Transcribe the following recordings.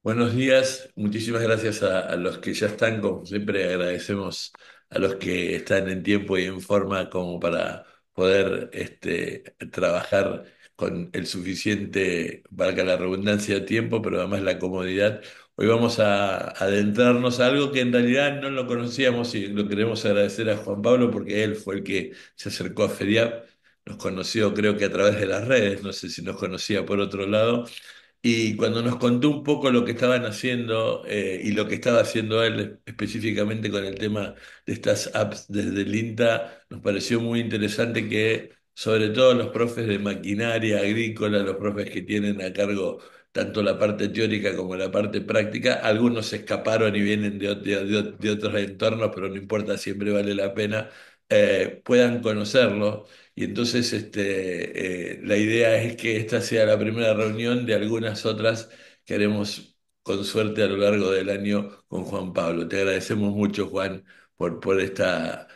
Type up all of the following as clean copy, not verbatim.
Buenos días, muchísimas gracias a los que ya están, como siempre agradecemos a los que están en tiempo y en forma como para poder trabajar con el suficiente, valga la redundancia, tiempo, pero además la comodidad. Hoy vamos a adentrarnos a algo que en realidad no lo conocíamos y lo queremos agradecer a Juan Pablo porque él fue el que se acercó a FEDIAP, nos conoció creo que a través de las redes, no sé si nos conocía por otro lado. Y cuando nos contó un poco lo que estaban haciendo y lo que estaba haciendo él específicamente con el tema de estas apps desde el INTA, nos pareció muy interesante que sobre todo los profes de maquinaria agrícola, los profes que tienen a cargo tanto la parte teórica como la parte práctica, algunos se escaparon y vienen de otros entornos, pero no importa, siempre vale la pena, puedan conocerlo y entonces la idea es que esta sea la primera reunión de algunas otras que haremos con suerte a lo largo del año con Juan Pablo. Te agradecemos mucho, Juan, por esta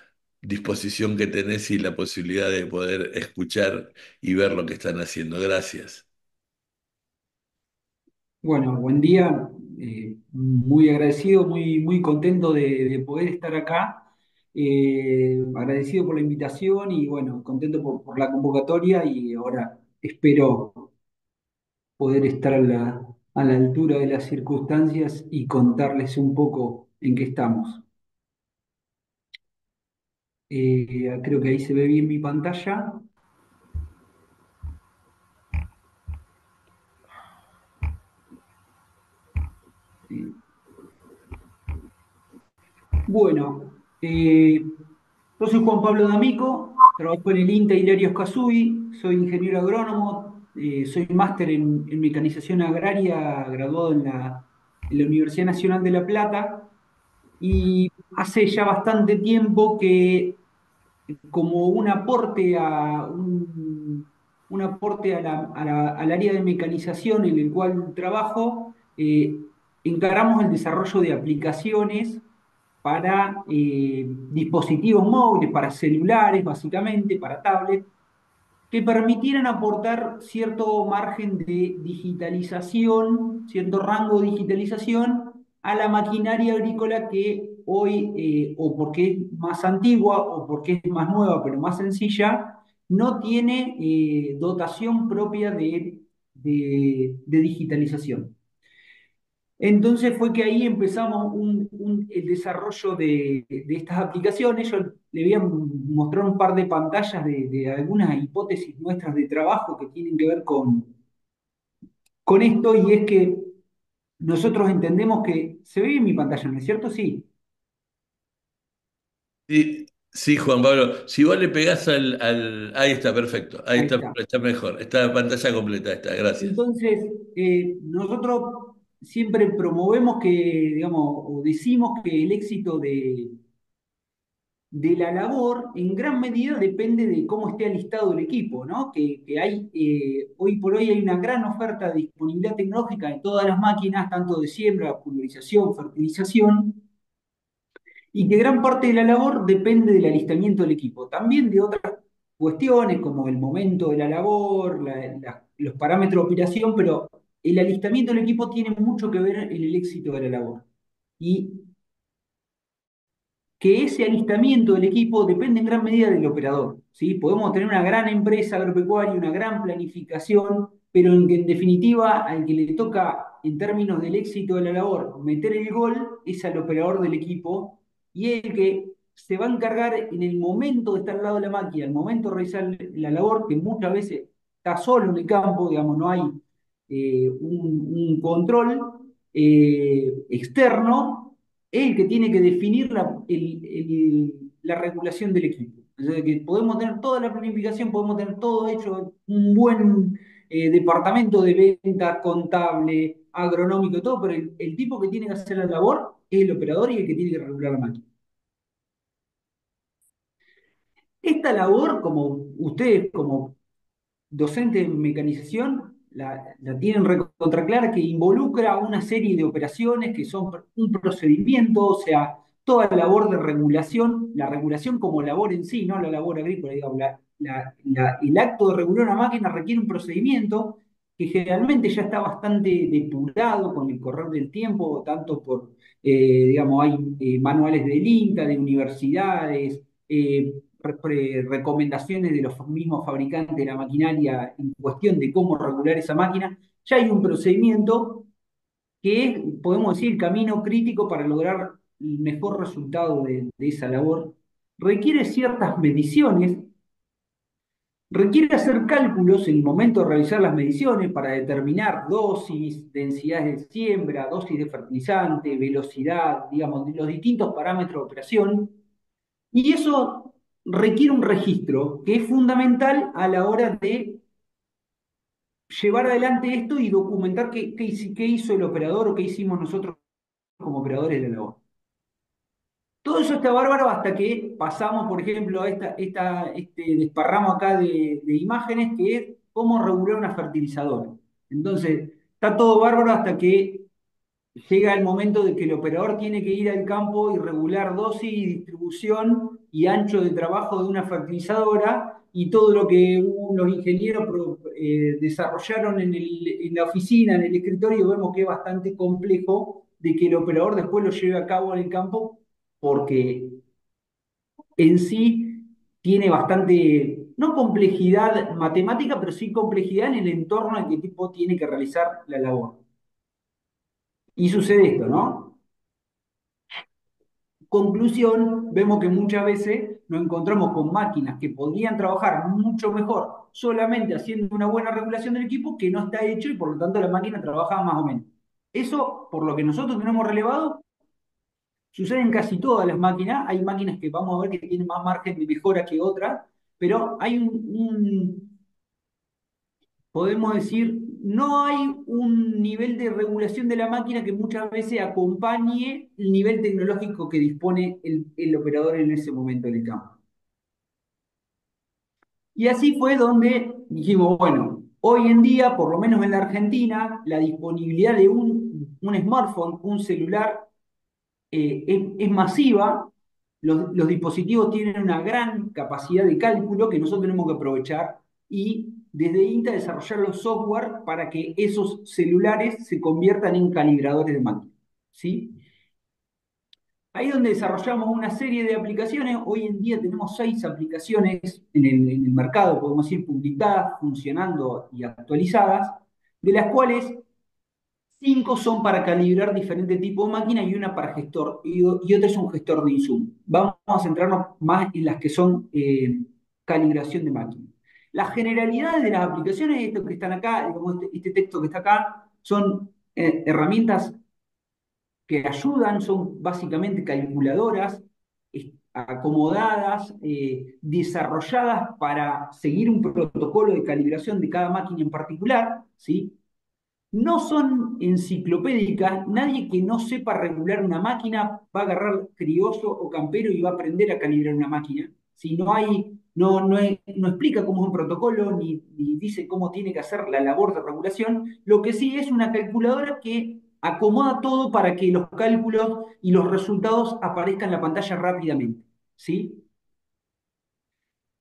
disposición que tenés y la posibilidad de poder escuchar y ver lo que están haciendo. Gracias. Bueno, buen día. Muy agradecido, muy contento de poder estar acá. Agradecido por la invitación y bueno, contento por la convocatoria y ahora espero poder estar a la altura de las circunstancias y contarles un poco en qué estamos. Creo que ahí se ve bien mi pantalla. Eh, Bueno, yo soy Juan Pablo D'Amico, trabajo en el INTA Hilario Escazui, soy ingeniero agrónomo, soy máster en mecanización agraria, graduado en la Universidad Nacional de La Plata, y hace ya bastante tiempo que como un aporte al área de mecanización en el cual trabajo, encaramos el desarrollo de aplicaciones para dispositivos móviles, para celulares, básicamente, para tablets, que permitieran aportar cierto margen de digitalización, cierto rango de digitalización a la maquinaria agrícola que hoy, o porque es más antigua o porque es más nueva, pero más sencilla, no tiene dotación propia de digitalización. Entonces fue que ahí empezamos el desarrollo de estas aplicaciones. Yo le voy a mostrar un par de pantallas de algunas hipótesis nuestras de trabajo que tienen que ver con esto, y es que nosotros entendemos que se ve en mi pantalla, ¿no es cierto? Sí, Sí, sí, Juan Pablo, si vos le pegás Ahí está, perfecto, ahí ahí está, está. está mejor, está pantalla completa, está, gracias. Entonces, nosotros siempre promovemos que, digamos, o decimos que el éxito de la labor en gran medida depende de cómo esté alistado el equipo, ¿no? Que hay, hoy por hoy hay una gran oferta de disponibilidad tecnológica en todas las máquinas, tanto de siembra, pulverización, fertilización, y que gran parte de la labor depende del alistamiento del equipo. También de otras cuestiones como el momento de la labor, los parámetros de operación, pero el alistamiento del equipo tiene mucho que ver en el éxito de la labor. Y que ese alistamiento del equipo depende en gran medida del operador, ¿sí? Podemos tener una gran empresa agropecuaria, una gran planificación, pero en definitiva al que le toca en términos del éxito de la labor meter el gol es al operador del equipo, y el que se va a encargar en el momento de estar al lado de la máquina, el momento de realizar la labor, que muchas veces está solo en el campo, digamos, no hay un control externo, es el que tiene que definir la regulación del equipo. O sea, que podemos tener toda la planificación, podemos tener todo hecho, un buen departamento de venta, contable, agronómico, todo, pero el tipo que tiene que hacer la labor es el operador y el que tiene que regular la máquina. Esta labor, como ustedes, como docente en mecanización, la tienen recontra clara, que involucra una serie de operaciones que son un procedimiento, o sea, toda labor de regulación, la regulación como labor en sí, no la labor agrícola, digamos, el acto de regular una máquina requiere un procedimiento, que generalmente ya está bastante depurado con el correr del tiempo, tanto por, digamos, hay manuales del INTA, de universidades, recomendaciones de los mismos fabricantes de la maquinaria en cuestión de cómo regular esa máquina. Ya hay un procedimiento que es, podemos decir, el camino crítico para lograr el mejor resultado de esa labor. Requiere ciertas mediciones. Requiere hacer cálculos en el momento de realizar las mediciones para determinar dosis, densidades de siembra, dosis de fertilizante, velocidad, digamos, de los distintos parámetros de operación. Y eso requiere un registro que es fundamental a la hora de llevar adelante esto y documentar qué hizo el operador o qué hicimos nosotros como operadores de la labor. Todo eso está bárbaro hasta que pasamos, por ejemplo, a este desparramo acá de imágenes que es cómo regular una fertilizadora. Entonces, está todo bárbaro hasta que llega el momento de que el operador tiene que ir al campo y regular dosis y distribución y ancho de trabajo de una fertilizadora y todo lo que los ingenieros desarrollaron en la oficina, en el escritorio, vemos que es bastante complejo de que el operador después lo lleve a cabo en el campo porque en sí tiene bastante, no complejidad matemática, pero sí complejidad en el entorno en que tipo tiene que realizar la labor. Y sucede esto, ¿no? Conclusión, vemos que muchas veces nos encontramos con máquinas que podrían trabajar mucho mejor solamente haciendo una buena regulación del equipo que no está hecho y por lo tanto la máquina trabaja más o menos. Eso, por lo que nosotros tenemos relevado, sucede en casi todas las máquinas. Hay máquinas que vamos a ver que tienen más margen de mejora que otras, pero hay podemos decir, no hay un nivel de regulación de la máquina que muchas veces acompañe el nivel tecnológico que dispone el operador en ese momento del campo. Y así fue donde dijimos, bueno, hoy en día, por lo menos en la Argentina, la disponibilidad de un smartphone, un celular, es masiva, los dispositivos tienen una gran capacidad de cálculo que nosotros tenemos que aprovechar y desde INTA desarrollar los software para que esos celulares se conviertan en calibradores de máquina. ¿Sí? Ahí es donde desarrollamos una serie de aplicaciones. Hoy en día tenemos 6 aplicaciones en el mercado, podemos decir, publicadas, funcionando y actualizadas, de las cuales 5 son para calibrar diferentes tipos de máquinas y una para gestor, y otra es un gestor de insumos. Vamos a centrarnos más en las que son calibración de máquinas. Las generalidades de las aplicaciones, esto que están acá, digamos, este texto que está acá, son herramientas que ayudan, son básicamente calculadoras acomodadas, desarrolladas para seguir un protocolo de calibración de cada máquina en particular, ¿sí? No son enciclopédicas, nadie que no sepa regular una máquina va a agarrar criollo o campero y va a aprender a calibrar una máquina. Si no hay, no explica cómo es un protocolo, ni dice cómo tiene que hacer la labor de regulación, lo que sí es una calculadora que acomoda todo para que los cálculos y los resultados aparezcan en la pantalla rápidamente. ¿Sí?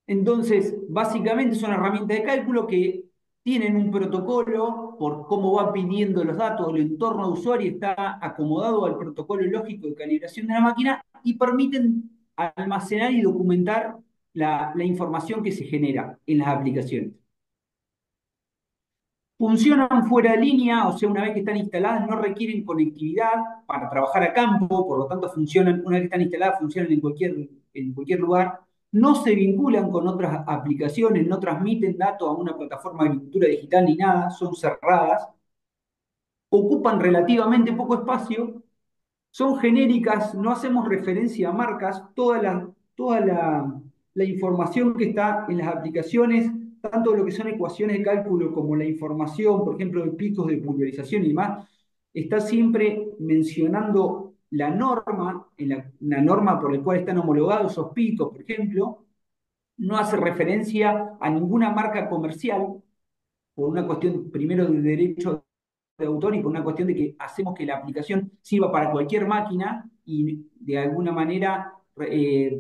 Entonces, básicamente son herramientas de cálculo que tienen un protocolo por cómo va pidiendo los datos, el entorno de usuario está acomodado al protocolo lógico de calibración de la máquina y permiten almacenar y documentar la información que se genera en las aplicaciones. Funcionan fuera de línea, o sea, una vez que están instaladas no requieren conectividad para trabajar a campo, por lo tanto funcionan, una vez que están instaladas funcionan en cualquier lugar, no se vinculan con otras aplicaciones, no transmiten datos a una plataforma de agricultura digital ni nada, son cerradas, ocupan relativamente poco espacio, son genéricas, no hacemos referencia a marcas, toda la información que está en las aplicaciones, tanto lo que son ecuaciones de cálculo como la información, por ejemplo, de picos de pulverización y demás, está siempre mencionando la norma, la norma por la cual están homologados esos picos, por ejemplo, no hace referencia a ninguna marca comercial, por una cuestión primero de derecho de autor y por una cuestión de que hacemos que la aplicación sirva para cualquier máquina y de alguna manera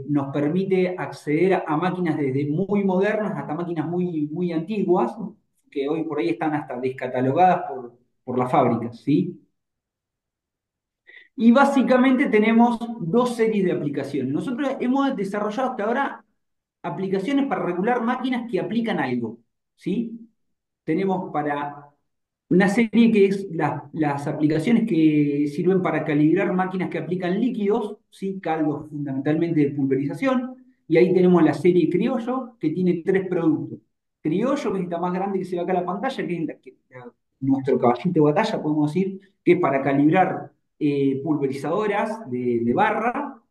nos permite acceder a máquinas desde muy modernas hasta máquinas muy, muy antiguas, que hoy por ahí están hasta descatalogadas por las fábricas, ¿sí? Y básicamente tenemos dos series de aplicaciones. Nosotros hemos desarrollado hasta ahora aplicaciones para regular máquinas que aplican algo, ¿sí? Tenemos para una serie que es las aplicaciones que sirven para calibrar máquinas que aplican líquidos, ¿sí? Caldos fundamentalmente de pulverización, y ahí tenemos la serie Criollo, que tiene tres productos. Criollo, que es la más grande que se ve acá en la pantalla, que es nuestro caballito de batalla, podemos decir, que es para calibrar pulverizadoras de barra,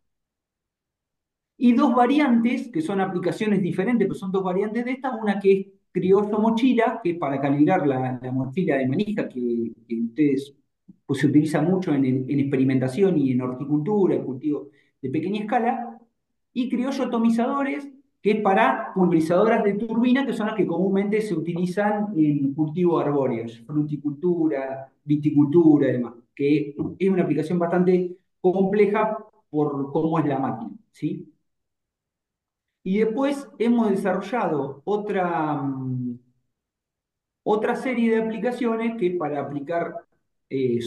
y dos variantes, que son aplicaciones diferentes, pero son dos variantes de esta, una que es Criollo Mochila, que es para calibrar la mochila de manija, que ustedes pues, se utiliza mucho en experimentación y en horticultura, en cultivo de pequeña escala, y Criollo Atomizadores, que es para pulverizadoras de turbina, que son las que comúnmente se utilizan en cultivo arbóreos, fruticultura, viticultura y demás, que es una aplicación bastante compleja por cómo es la máquina, ¿sí? Y después hemos desarrollado otra serie de aplicaciones que es para aplicar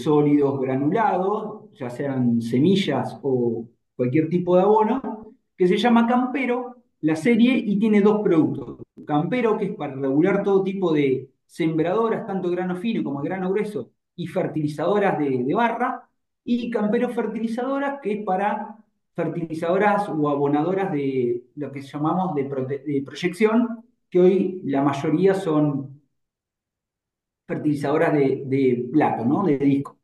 sólidos granulados, ya sean semillas o cualquier tipo de abono, que se llama Campero, la serie, y tiene dos productos. Campero, que es para regular todo tipo de sembradoras, tanto grano fino como grano grueso, y fertilizadoras de barra, y Campero Fertilizadoras, que es para fertilizadoras o abonadoras de lo que llamamos de proyección, que hoy la mayoría son fertilizadoras de plato, ¿no? De disco.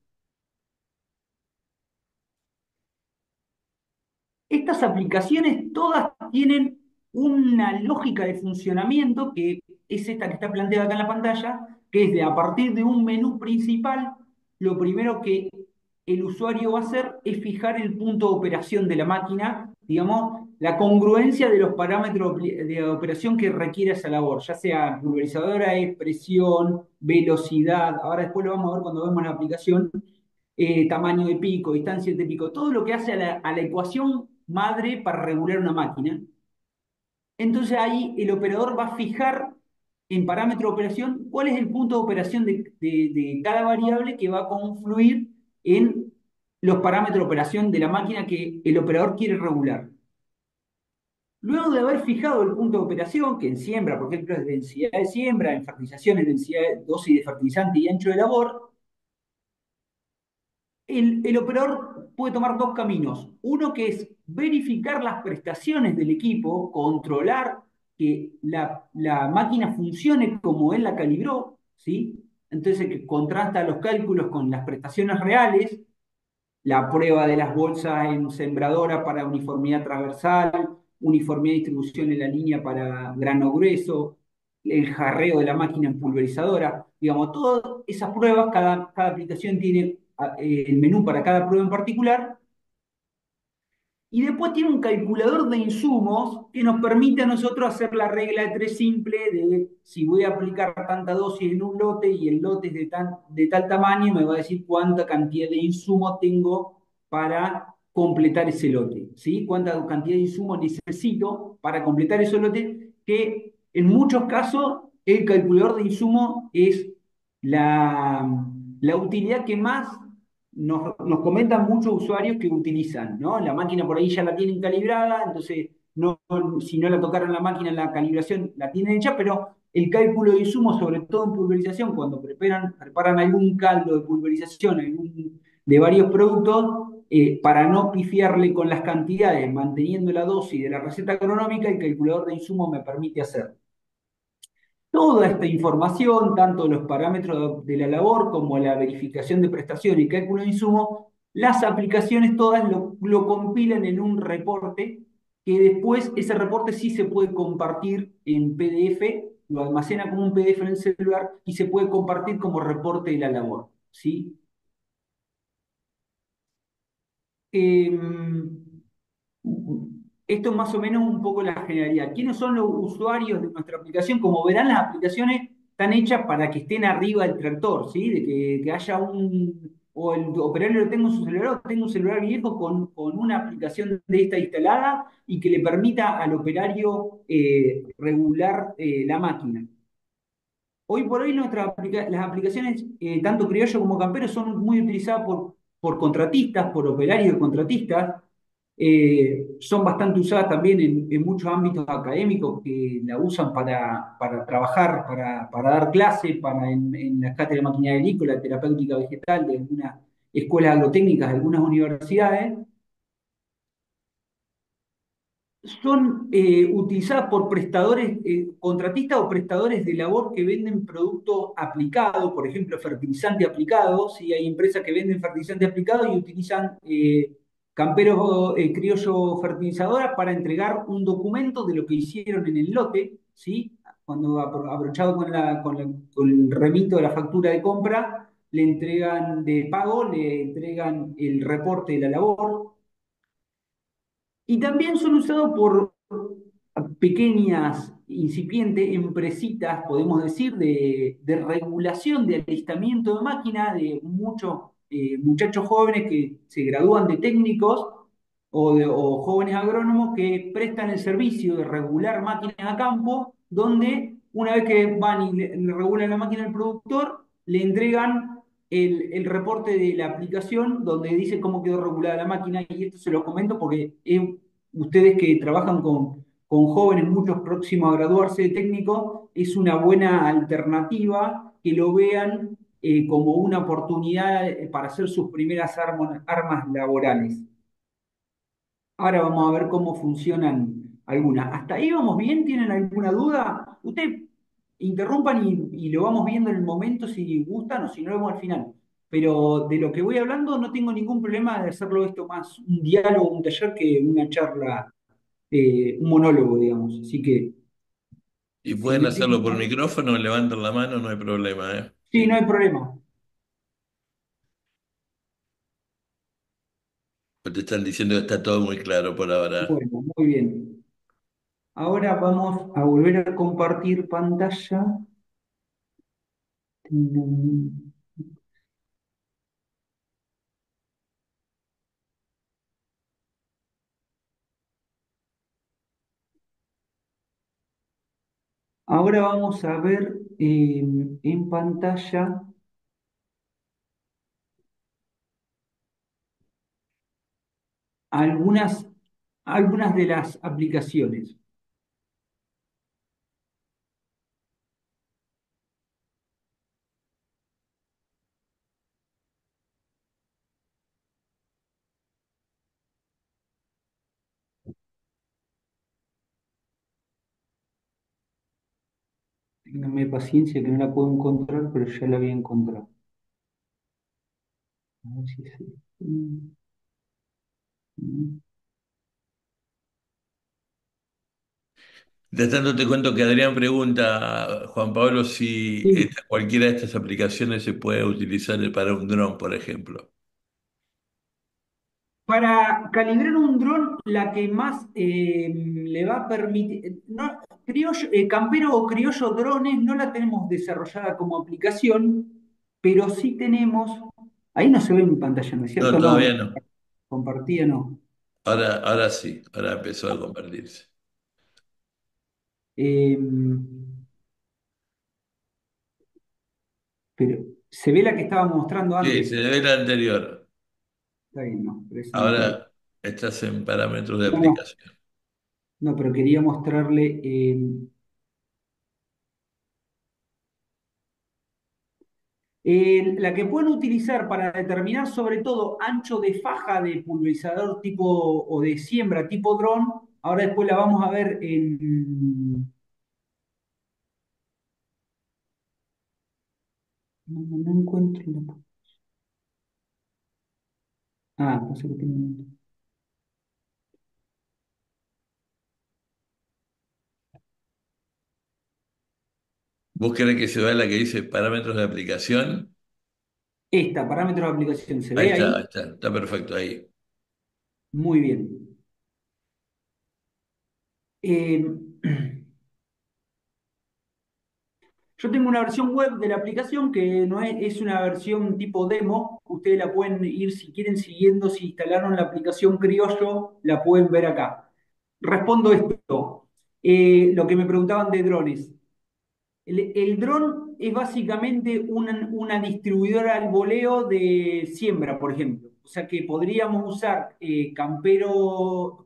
Estas aplicaciones todas tienen una lógica de funcionamiento que es esta que está planteada acá en la pantalla, que es de a partir de un menú principal, lo primero que el usuario va a hacer es fijar el punto de operación de la máquina, digamos, la congruencia de los parámetros de operación que requiere esa labor, ya sea pulverizadora, presión, velocidad, ahora después lo vamos a ver cuando vemos la aplicación, tamaño de pico, distancia de pico, todo lo que hace a la ecuación madre para regular una máquina. Entonces ahí el operador va a fijar en parámetro de operación cuál es el punto de operación de cada variable que va a confluir en los parámetros de operación de la máquina que el operador quiere regular. Luego de haber fijado el punto de operación, que en siembra, por ejemplo, es densidad de siembra, en fertilización es densidad, dosis de fertilizante y ancho de labor, el operador puede tomar dos caminos. Uno que es verificar las prestaciones del equipo, controlar que la máquina funcione como él la calibró, ¿sí? Entonces que contrasta los cálculos con las prestaciones reales, la prueba de las bolsas en sembradora para uniformidad transversal, uniformidad de distribución en la línea para grano grueso, el jarreo de la máquina en pulverizadora, digamos, todas esas pruebas, cada aplicación tiene el menú para cada prueba en particular, y después tiene un calculador de insumos que nos permite a nosotros hacer la regla de tres simple de si voy a aplicar tanta dosis en un lote y el lote es de tal tamaño, me va a decir cuánta cantidad de insumo tengo para completar ese lote, ¿sí? Cuánta cantidad de insumo necesito para completar ese lote, que en muchos casos el calculador de insumo es la, la utilidad que más nos comentan muchos usuarios que utilizan, ¿no? La máquina por ahí ya la tienen calibrada, entonces no, si no la tocaron la máquina, la calibración la tienen hecha, pero el cálculo de insumos, sobre todo en pulverización, cuando preparan algún caldo de pulverización, de varios productos, para no pifiarle con las cantidades, manteniendo la dosis de la receta agronómica, el calculador de insumos me permite hacer toda esta información, tanto los parámetros de la labor como la verificación de prestación y cálculo de insumo, las aplicaciones todas lo compilan en un reporte que después ese reporte sí se puede compartir en PDF, lo almacena como un PDF en el celular y se puede compartir como reporte de la labor, ¿sí? Eh, Esto es más o menos un poco la generalidad. ¿Quiénes son los usuarios de nuestra aplicación? Como verán, las aplicaciones están hechas para que estén arriba del tractor, ¿sí? De que haya o el operario lo tenga en su celular, o tenga un celular viejo con una aplicación de esta instalada y que le permita al operario regular la máquina. Hoy por hoy las aplicaciones, tanto criollo como campero, son muy utilizadas por contratistas, por operarios de contratistas. Son bastante usadas también en muchos ámbitos académicos que la usan para trabajar, para dar clases, en las cátedras de maquinaria agrícola, terapéutica vegetal de algunas escuelas agrotécnicas, de algunas universidades. Son utilizadas por prestadores, contratistas o prestadores de labor que venden productos aplicados, por ejemplo, fertilizante aplicado. ¿Sí? Hay empresas que venden fertilizante aplicado y utilizan camperos criollo fertilizadoras para entregar un documento de lo que hicieron en el lote. ¿Sí? Cuando abrochado con el remito de la factura de compra, le entregan de pago, le entregan el reporte de la labor. Y también son usados por pequeñas, incipientes empresitas, podemos decir, de regulación de alistamiento de máquinas, de muchos muchachos jóvenes que se gradúan de técnicos o jóvenes agrónomos que prestan el servicio de regular máquinas a campo, donde una vez que van y le regulan la máquina al productor, le entregan el reporte de la aplicación donde dice cómo quedó regulada la máquina, y esto se lo comento porque ustedes que trabajan con jóvenes, muchos próximos a graduarse de técnico, es una buena alternativa que lo vean como una oportunidad para hacer sus primeras armas laborales. Ahora vamos a ver cómo funcionan algunas. ¿Hasta ahí vamos bien? ¿Tienen alguna duda? Usted interrumpan y lo vamos viendo en el momento si gustan o si no lo vemos al final. Pero de lo que voy hablando no tengo ningún problema de hacerlo esto más un diálogo, un taller que una charla, un monólogo, digamos. Así que Y si pueden me hacerlo tienen... por micrófono, levantan la mano, no hay problema, ¿eh? Sí, no hay problema. Pues te están diciendo que está todo muy claro por ahora. Bueno, muy bien. Ahora vamos a volver a compartir pantalla. Ahora vamos a ver en pantalla algunas, algunas de las aplicaciones. Ténganme paciencia que no la puedo encontrar, pero ya la voy a encontrar. A ver si es esto. De tanto te cuento que Adrián pregunta, Juan Pablo, si Sí. cualquiera de estas aplicaciones se puede utilizar para un dron, por ejemplo. Para calibrar un dron, la que más le va a permitir, no, campero o criollo drones no la tenemos desarrollada como aplicación, pero sí tenemos, ahí no se ve en mi pantalla, ¿no es No, cierto? todavía No, no. compartida no. Ahora sí, ahora empezó a compartirse. Eh, pero se ve la que estábamos mostrando Sí, antes. se ve la anterior. Está bien, no, pero esa no quiero. Ahora estás en parámetros de No, no, aplicación. no, pero quería mostrarle. La que pueden utilizar para determinar sobre todo ancho de faja de pulverizador tipo o de siembra tipo dron, ahora después la vamos a ver en... No encuentro la... Ah, no sé qué tengo. ¿Vos querés que se vea la que dice parámetros de aplicación? Esta, parámetros de aplicación, ¿se ve Ahí ahí? está perfecto ahí. Muy bien. Eh, Yo tengo una versión web de la aplicación que no es una versión tipo demo. Ustedes la pueden ir, si quieren, siguiendo. Si instalaron la aplicación Criollo, la pueden ver acá. Respondo esto. Lo que me preguntaban de drones. El dron es básicamente una distribuidora al voleo de siembra, por ejemplo. O sea que podríamos usar camperos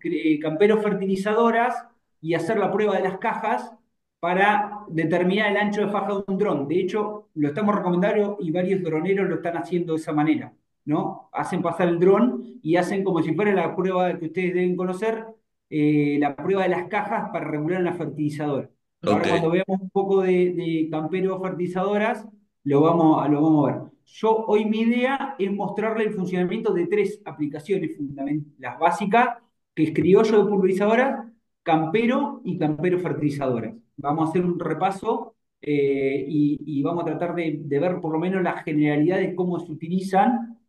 fertilizadoras y hacer la prueba de las cajas para determinar el ancho de faja de un dron. De hecho, lo estamos recomendando y varios droneros lo están haciendo de esa manera, ¿no? Hacen pasar el dron y hacen como si fuera la prueba que ustedes deben conocer, la prueba de las cajas para regular la fertilizadora. Ok, Ahora cuando veamos un poco de camperos fertilizadoras, lo vamos a ver. Yo hoy mi idea es mostrarle el funcionamiento de tres aplicaciones fundamentales, las básicas, que es criollo de pulverizadoras, campero y campero fertilizadoras. Vamos a hacer un repaso y vamos a tratar de ver por lo menos las generalidades, cómo se utilizan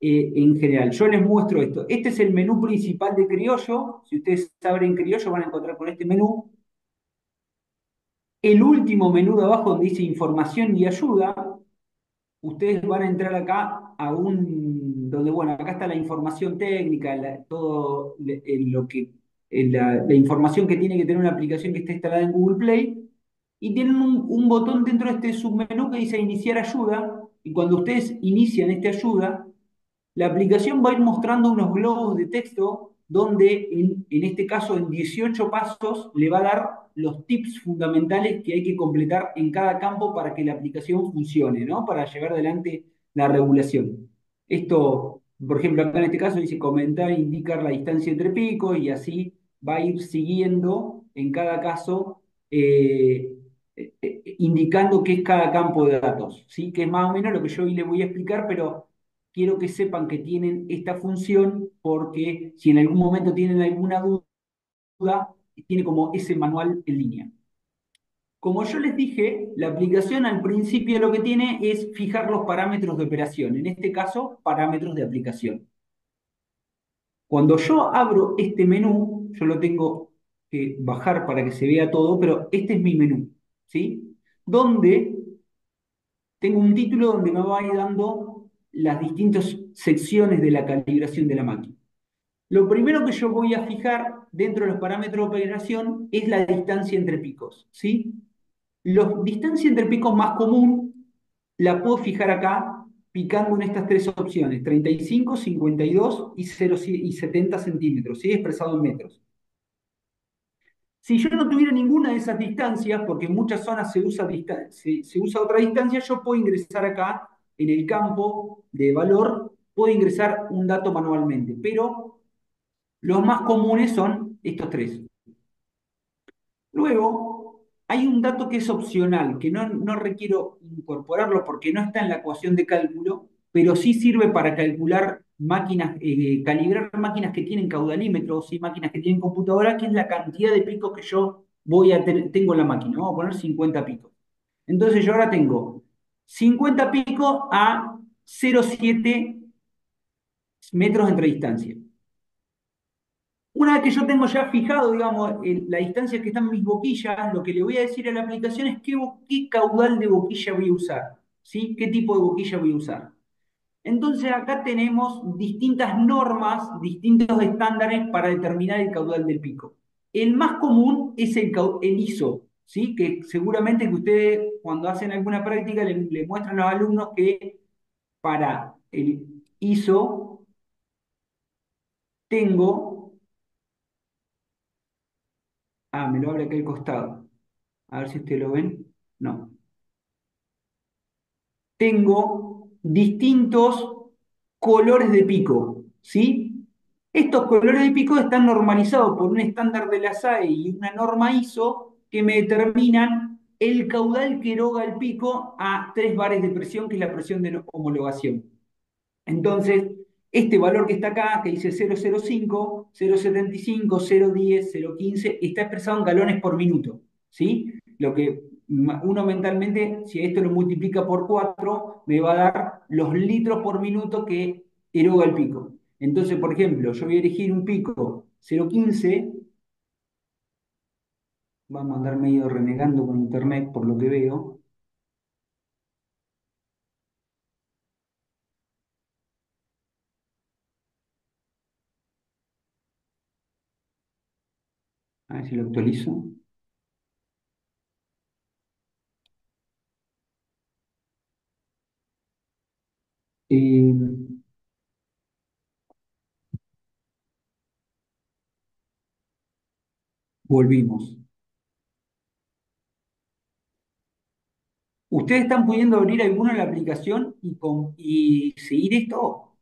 en general. Yo les muestro esto. Este es el menú principal de criollo. Si ustedes abren criollo van a encontrar con este menú. El último menú de abajo donde dice información y ayuda, ustedes van a entrar acá donde, bueno, acá está la información técnica, todo la información que tiene que tener una aplicación que esté instalada en Google Play, y tienen un botón dentro de este submenú que dice iniciar ayuda, y cuando ustedes inician esta ayuda, la aplicación va a ir mostrando unos globos de texto donde, en este caso, en 18 pasos, le va a dar los tips fundamentales que hay que completar en cada campo para que la aplicación funcione, ¿no? Para llevar adelante la regulación. Esto, por ejemplo, acá en este caso dice comentar, e indicar la distancia entre picos y así va a ir siguiendo en cada caso, indicando qué es cada campo de datos, ¿sí? Que es más o menos lo que yo hoy les voy a explicar, pero quiero que sepan que tienen esta función porque si en algún momento tienen alguna duda, tiene como ese manual en línea. Como yo les dije, la aplicación al principio lo que tiene es fijar los parámetros de operación, en este caso, parámetros de aplicación. Cuando yo abro este menú, yo lo tengo que bajar para que se vea todo, pero este es mi menú, ¿sí? Donde tengo un título donde me va a ir dando las distintas secciones de la calibración de la máquina. Lo primero que yo voy a fijar dentro de los parámetros de operación es la distancia entre picos, ¿sí? La distancia entre picos más común la puedo fijar acá picando en estas tres opciones, 35, 52 y 0, y 70 centímetros, ¿sí? Expresado en metros. Si yo no tuviera ninguna de esas distancias, porque en muchas zonas se usa otra distancia, yo puedo ingresar acá en el campo de valor, puedo ingresar un dato manualmente, pero los más comunes son estos tres. Luego, hay un dato que es opcional, que no requiero incorporarlo porque no está en la ecuación de cálculo, pero sí sirve para calcular máquinas, calibrar máquinas que tienen caudalímetros y máquinas que tienen computadora, que es la cantidad de picos que yo tengo en la máquina. Vamos a poner 50 picos. Entonces yo ahora tengo 50 picos a 0,7 metros entre distancia. Una vez que yo tengo ya fijado, digamos, la distancia que están mis boquillas, lo que le voy a decir a la aplicación es qué caudal de boquilla voy a usar, ¿sí? ¿Qué tipo de boquilla voy a usar? Entonces acá tenemos distintas normas, distintos estándares para determinar el caudal del pico. El más común es el ISO, ¿sí? Que seguramente que ustedes cuando hacen alguna práctica le muestran a los alumnos que para el ISO tengo, me lo abre aquí al costado. A ver si ustedes lo ven. No. Tengo distintos colores de pico, ¿sí? Estos colores de pico están normalizados por un estándar de la SAE y una norma ISO que me determinan el caudal que eroga el pico a 3 bares de presión, que es la presión de homologación. Entonces, este valor que está acá, que dice 0,05, 0,75, 0,10, 0,15, está expresado en galones por minuto, ¿sí? Lo que uno mentalmente, si esto lo multiplica por 4, me va a dar los litros por minuto que eroga el pico. Entonces, por ejemplo, yo voy a elegir un pico 0,15, vamos a andar medio renegando con internet por lo que veo, a ver si lo actualizo. Eh, volvimos. ¿Ustedes están pudiendo abrir alguna de la aplicación y seguir esto?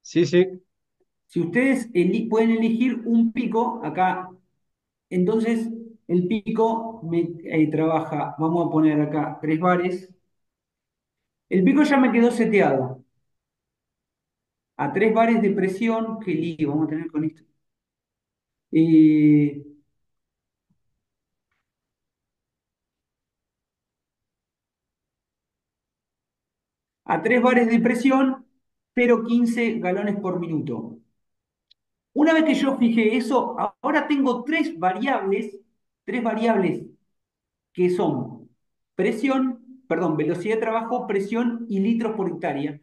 Sí, sí, Si ustedes pueden elegir un pico, acá, entonces el pico trabaja, vamos a poner acá 3 bares. El pico ya me quedó seteado a 3 bares de presión. Qué lío vamos a tener con esto. Eh, a 3 bares de presión, 0,15 galones por minuto. Una vez que yo fijé eso, ahora tengo tres variables que son presión, perdón, velocidad de trabajo, presión y litros por hectárea,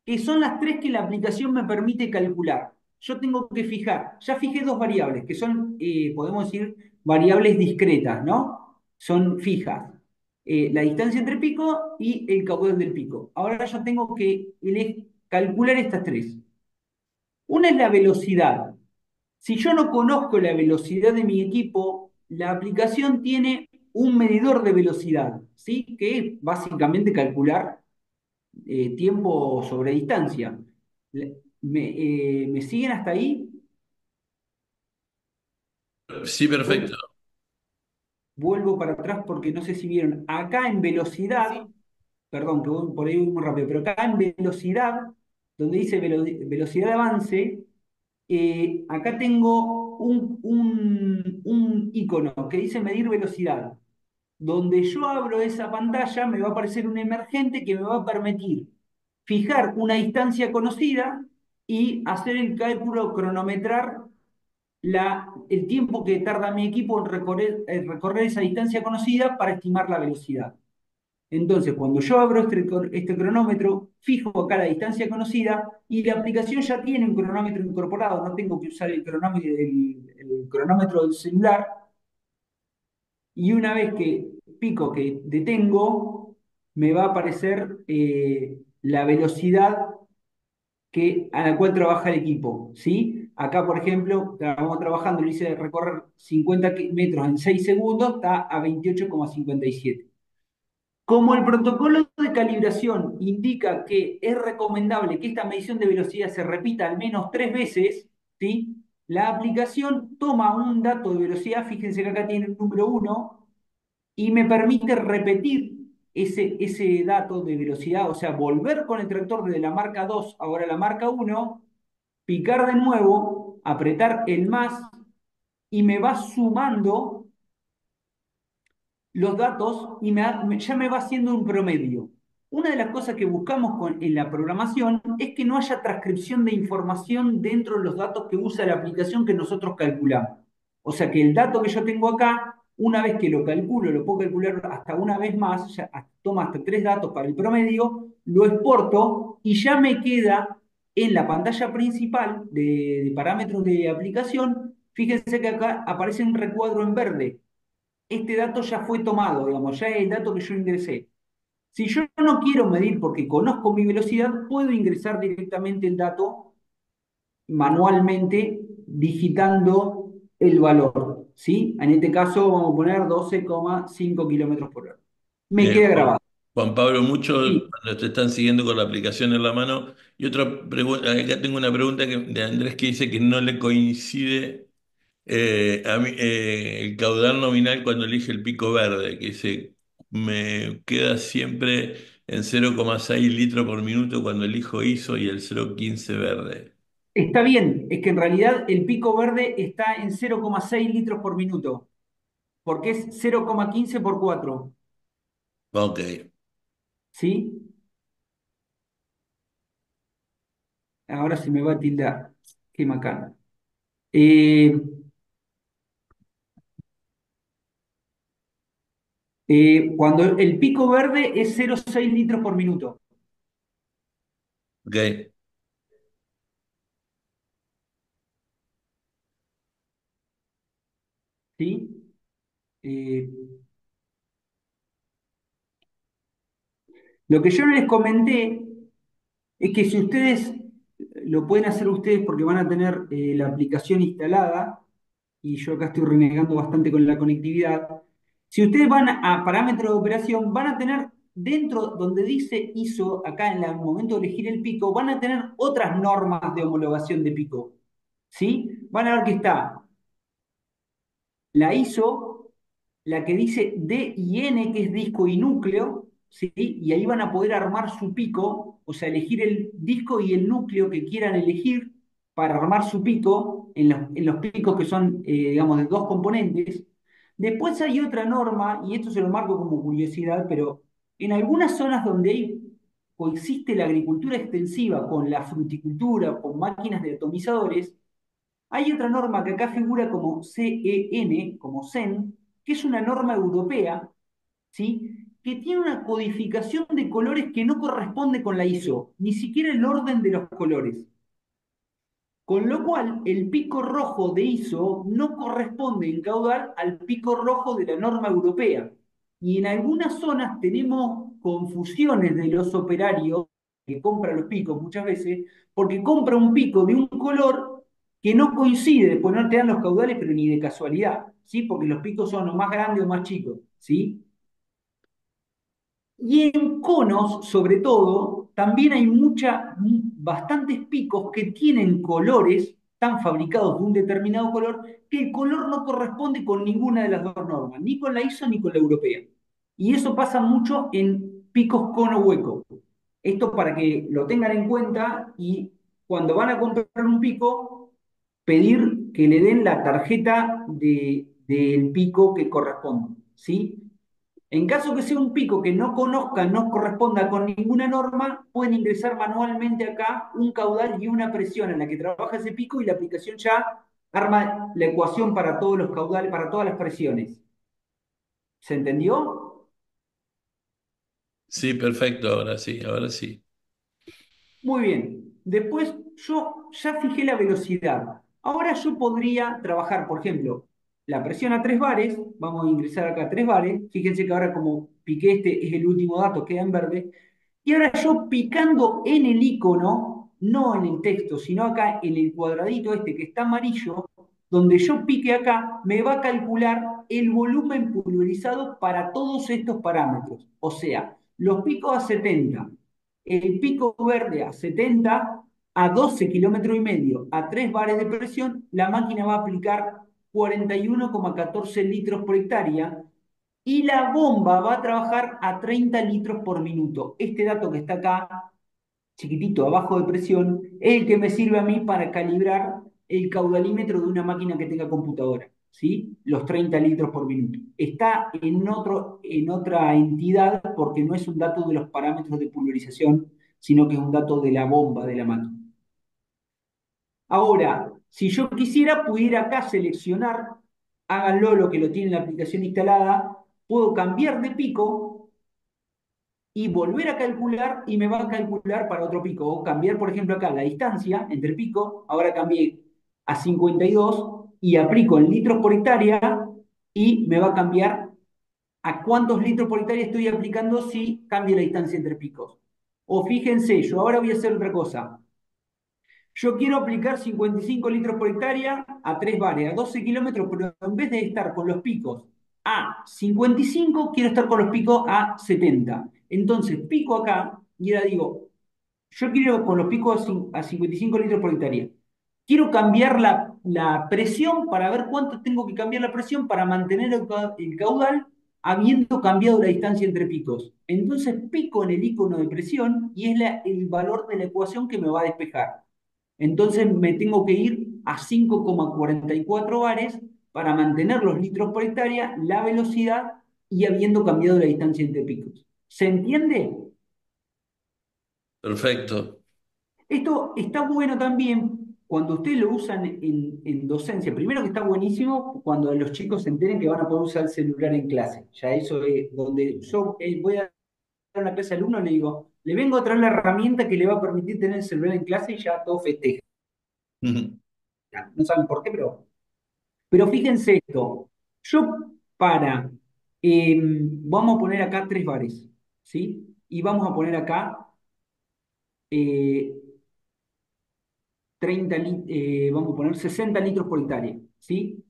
que son las tres que la aplicación me permite calcular. Yo tengo que fijar, ya fijé dos variables, que son, podemos decir, variables discretas, ¿no? Son fijas. La distancia entre pico y el caudal del pico. Ahora yo tengo que calcular estas tres. Una es la velocidad. Si yo no conozco la velocidad de mi equipo, la aplicación tiene un medidor de velocidad, ¿sí? Que es básicamente calcular tiempo sobre distancia. ¿Me siguen hasta ahí? Sí, perfecto. Vuel- Vuelvo para atrás porque no sé si vieron. Acá en velocidad, perdón, que voy por ahí voy muy rápido, pero acá en velocidad, donde dice velocidad de avance, acá tengo un icono que dice medir velocidad. Donde yo abro esa pantalla, me va a aparecer un emergente que me va a permitir fijar una distancia conocida y hacer el cálculo, cronometrar el tiempo que tarda mi equipo en recorrer esa distancia conocida para estimar la velocidad. Entonces, cuando yo abro este cronómetro, fijo acá la distancia conocida y la aplicación ya tiene un cronómetro incorporado, no tengo que usar el cronómetro del celular, y una vez que pico, que detengo, me va a aparecer la velocidad a la cual trabaja el equipo, ¿sí? Acá, por ejemplo, estamos trabajando, le hice recorrer 50 metros en 6 segundos, está a 28,57. Como el protocolo de calibración indica que es recomendable que esta medición de velocidad se repita al menos 3 veces, ¿sí? La aplicación toma un dato de velocidad, fíjense que acá tiene el número 1, y me permite repetir ese dato de velocidad, o sea, volver con el tractor desde la marca 2 ahora a la marca 1, picar de nuevo, apretar el más y me va sumando los datos y ya me va haciendo un promedio. Una de las cosas que buscamos en la programación es que no haya transcripción de información dentro de los datos que usa la aplicación que nosotros calculamos. O sea que el dato que yo tengo acá, una vez que lo calculo, lo puedo calcular hasta una vez más, toma hasta 3 datos para el promedio, lo exporto y ya me queda en la pantalla principal de parámetros de aplicación. Fíjense que acá aparece un recuadro en verde. Este dato ya fue tomado, digamos, ya es el dato que yo ingresé. Si yo no quiero medir porque conozco mi velocidad, puedo ingresar directamente el dato manualmente digitando el valor, ¿sí? En este caso vamos a poner 12,5 km/h. Me Bien, queda grabado. Juan Pablo, muchos Sí, cuando te están siguiendo con la aplicación en la mano. Y otra pregunta, acá tengo una pregunta de Andrés que dice que no le coincide a mí, el caudal nominal cuando elige el pico verde, que dice, me queda siempre en 0,6 litros por minuto cuando elijo ISO y el 0,15 verde. está bien, es que en realidad el pico verde está en 0,6 litros por minuto, porque es 0,15 por 4, Ok. ¿sí? Ahora se me va a tildar. Qué macana. Eh, cuando el pico verde es 0,6 litros por minuto, Ok. ¿sí? Eh, Lo que yo no les comenté es que si ustedes lo pueden hacer ustedes porque van a tener la aplicación instalada, y yo acá estoy renegando bastante con la conectividad. Si ustedes van a parámetros de operación, van a tener dentro donde dice ISO, acá en el momento de elegir el pico, van a tener otras normas de homologación de pico. ¿Sí? Van a ver que está la ISO, la que dice D y N, que es disco y núcleo, ¿sí? Y ahí van a poder armar su pico, o sea, elegir el disco y el núcleo que quieran elegir para armar su pico en los picos que son, digamos, de dos componentes. Después hay otra norma, y esto se lo marco como curiosidad, pero en algunas zonas donde coexiste la agricultura extensiva con la fruticultura, con máquinas de atomizadores, hay otra norma que acá figura como CEN, como CEN, que es una norma europea, ¿sí? Que tiene una codificación de colores que no corresponde con la ISO, ni siquiera el orden de los colores. Con lo cual, el pico rojo de ISO no corresponde en caudal al pico rojo de la norma europea. Y en algunas zonas tenemos confusiones de los operarios que compran los picos muchas veces, porque compra un pico de un color que no coincide, pues no te dan los caudales, pero ni de casualidad, ¿sí? Porque los picos son o más grandes o más chicos, ¿sí? Y en conos, sobre todo, también hay bastantes picos que tienen colores, están fabricados de un determinado color, que el color no corresponde con ninguna de las dos normas, ni con la ISO ni con la europea. Y eso pasa mucho en picos cono hueco. Esto para que lo tengan en cuenta y cuando van a comprar un pico, pedir que le den la tarjeta del pico que corresponde, ¿sí? En caso que sea un pico que no conozcan, no corresponda con ninguna norma, pueden ingresar manualmente acá un caudal y una presión en la que trabaja ese pico y la aplicación ya arma la ecuación para todos los caudales, para todas las presiones. ¿Se entendió? Sí, perfecto, ahora sí, ahora sí. Muy bien. Después yo ya fijé la velocidad. Ahora yo podría trabajar, por ejemplo, la presión a 3 bares. Vamos a ingresar acá a 3 bares. Fíjense que ahora como piqué este es el último dato, queda en verde. Y ahora yo picando en el icono, no en el texto, sino acá en el cuadradito este que está amarillo, donde yo pique acá, me va a calcular el volumen pulverizado para todos estos parámetros. O sea, los picos a 70, el pico verde a 70, a 12 kilómetros y medio, a 3 bares de presión, la máquina va a aplicar 41,14 litros por hectárea y la bomba va a trabajar a 30 litros por minuto. Este dato que está acá, chiquitito, abajo de presión, es el que me sirve a mí para calibrar el caudalímetro de una máquina que tenga computadora, ¿sí? Los 30 litros por minuto. Está en otra entidad porque no es un dato de los parámetros de pulverización, sino que es un dato de la bomba de la máquina. Ahora, si yo quisiera, pudiera acá seleccionar, háganlo lo que lo tiene la aplicación instalada, puedo cambiar de pico y volver a calcular y me va a calcular para otro pico. O cambiar, por ejemplo, acá la distancia entre el pico, ahora cambié a 52 y aplico en litros por hectárea y me va a cambiar a cuántos litros por hectárea estoy aplicando si cambia la distancia entre picos. O fíjense, yo ahora voy a hacer otra cosa. Yo quiero aplicar 55 litros por hectárea a 3 bares, a 12 kilómetros, pero en vez de estar con los picos a 55, quiero estar con los picos a 70. Entonces pico acá y ahora digo, yo quiero con los picos a 55 litros por hectárea. Quiero cambiar la presión para ver cuánto tengo que cambiar la presión para mantener el caudal habiendo cambiado la distancia entre picos. Entonces pico en el icono de presión y es el valor de la ecuación que me va a despejar. Entonces me tengo que ir a 5,44 bares para mantener los litros por hectárea, la velocidad y habiendo cambiado la distancia entre picos. ¿Se entiende? Perfecto. Esto está bueno también cuando ustedes lo usan en docencia. Primero que está buenísimo cuando los chicos se enteren que van a poder usar el celular en clase. Ya eso es donde yo voy a dar una clase al alumno, le digo, le vengo a traer la herramienta que le va a permitir tener el celular en clase y ya todo festeja. No saben por qué, pero fíjense esto. Yo para, vamos a poner acá 3 bares, ¿sí? y vamos a poner acá eh, vamos a poner 60 litros por hectárea, ¿sí?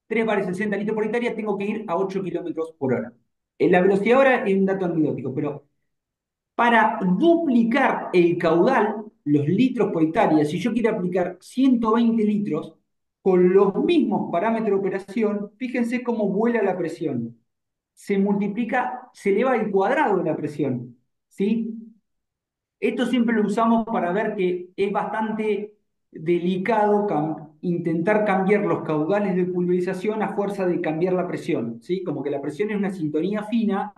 3 bares 60 litros por hectárea, tengo que ir a 8 kilómetros por hora. La velocidad ahora es un dato anecdótico, pero para duplicar el caudal, los litros por hectárea, si yo quiero aplicar 120 litros, con los mismos parámetros de operación, fíjense cómo vuela la presión. Se multiplica, se eleva al cuadrado la presión, ¿sí? Esto siempre lo usamos para ver que es bastante delicado intentar cambiar los caudales de pulverización a fuerza de cambiar la presión, ¿sí? Como que la presión es una sintonía fina,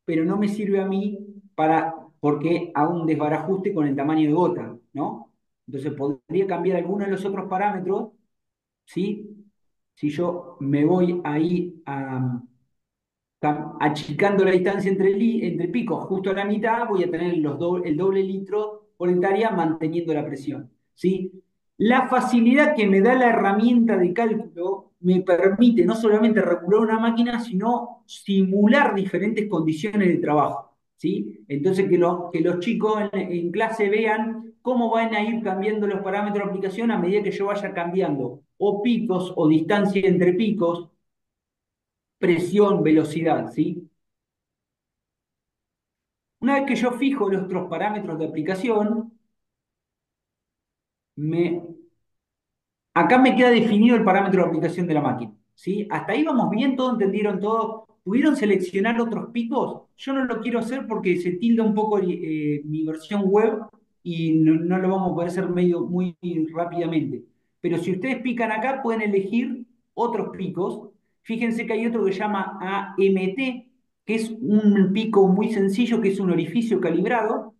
pero no me sirve a mí porque hago un desbarajuste con el tamaño de gota, ¿no? Entonces podría cambiar algunos de los otros parámetros, ¿sí? Si yo me voy ahí achicando la distancia entre picos justo a la mitad, voy a tener el doble litro por hectárea manteniendo la presión, ¿sí? La facilidad que me da la herramienta de cálculo me permite no solamente regular una máquina, sino simular diferentes condiciones de trabajo, ¿sí? Entonces que los chicos en clase vean cómo van a ir cambiando los parámetros de aplicación a medida que yo vaya cambiando o picos o distancia entre picos, presión, velocidad, ¿sí? Una vez que yo fijo los otros parámetros de aplicación, me, acá me queda definido el parámetro de aplicación de la máquina. ¿Sí? Hasta ahí vamos bien, todo entendieron todo. ¿Pudieron seleccionar otros picos? Yo no lo quiero hacer porque se tilda un poco mi versión web y no lo vamos a poder hacer muy rápidamente. Pero si ustedes pican acá, pueden elegir otros picos. Fíjense que hay otro que se llama AMT, que es un pico muy sencillo, que es un orificio calibrado,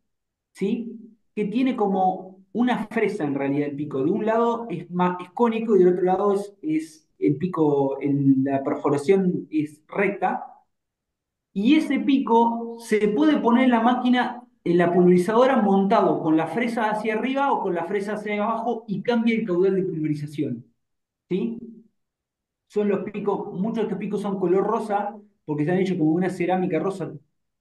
¿sí? Que tiene como una fresa en realidad el pico. De un lado es cónico y del otro lado es el pico, la perforación es recta. Y ese pico se puede poner en la máquina, en la pulverizadora, montado con la fresa hacia arriba o con la fresa hacia abajo y cambia el caudal de pulverización. ¿Sí? Son los picos, muchos de estos picos son color rosa, porque están hechos como una cerámica rosa.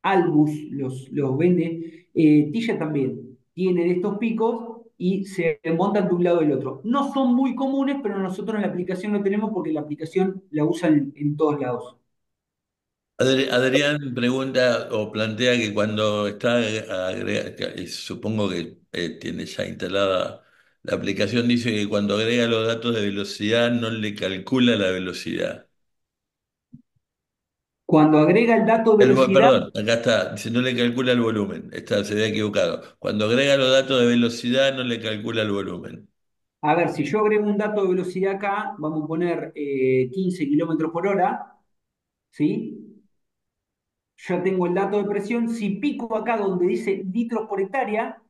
Albus los vende. Tilla también tiene de estos picos y se montan de un lado del otro. No son muy comunes, pero nosotros en la aplicación lo tenemos porque la aplicación la usan en todos lados. Adrián pregunta o plantea que cuando está supongo que tiene ya instalada la aplicación, dice que cuando agrega los datos de velocidad no le calcula la velocidad. Cuando agrega el dato velocidad, Perdón, acá está, dice no le calcula el volumen, se había equivocado. Cuando agrega los datos de velocidad no le calcula el volumen. a ver, si yo agrego un dato de velocidad acá, vamos a poner 15 kilómetros por hora, ¿sí? Yo tengo el dato de presión. Si pico acá donde dice litros por hectárea,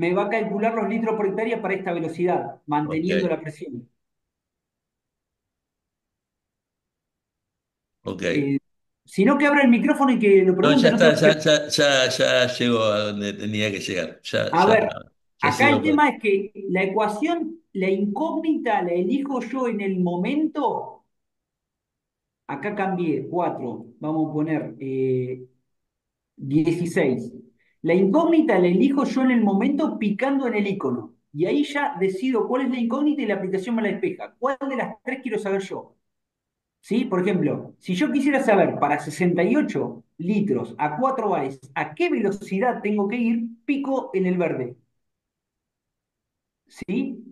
me va a calcular los litros por hectárea para esta velocidad, Ok, manteniendo la presión. ok. Eh, si no, que abra el micrófono y que lo No, pregunte, ya no se está, preocupe. ya llego a donde tenía que llegar. A ver, Ya acá el sigo tema es que la ecuación, la incógnita, la elijo yo en el momento. Acá cambié 4, vamos a poner 16. La incógnita la elijo yo en el momento picando en el icono. Y ahí ya decido cuál es la incógnita y la aplicación me la despeja. ¿Cuál de las tres quiero saber yo? ¿Sí? Por ejemplo, si yo quisiera saber para 68 litros a 4 bares a qué velocidad tengo que ir, pico en el verde. ¿Sí?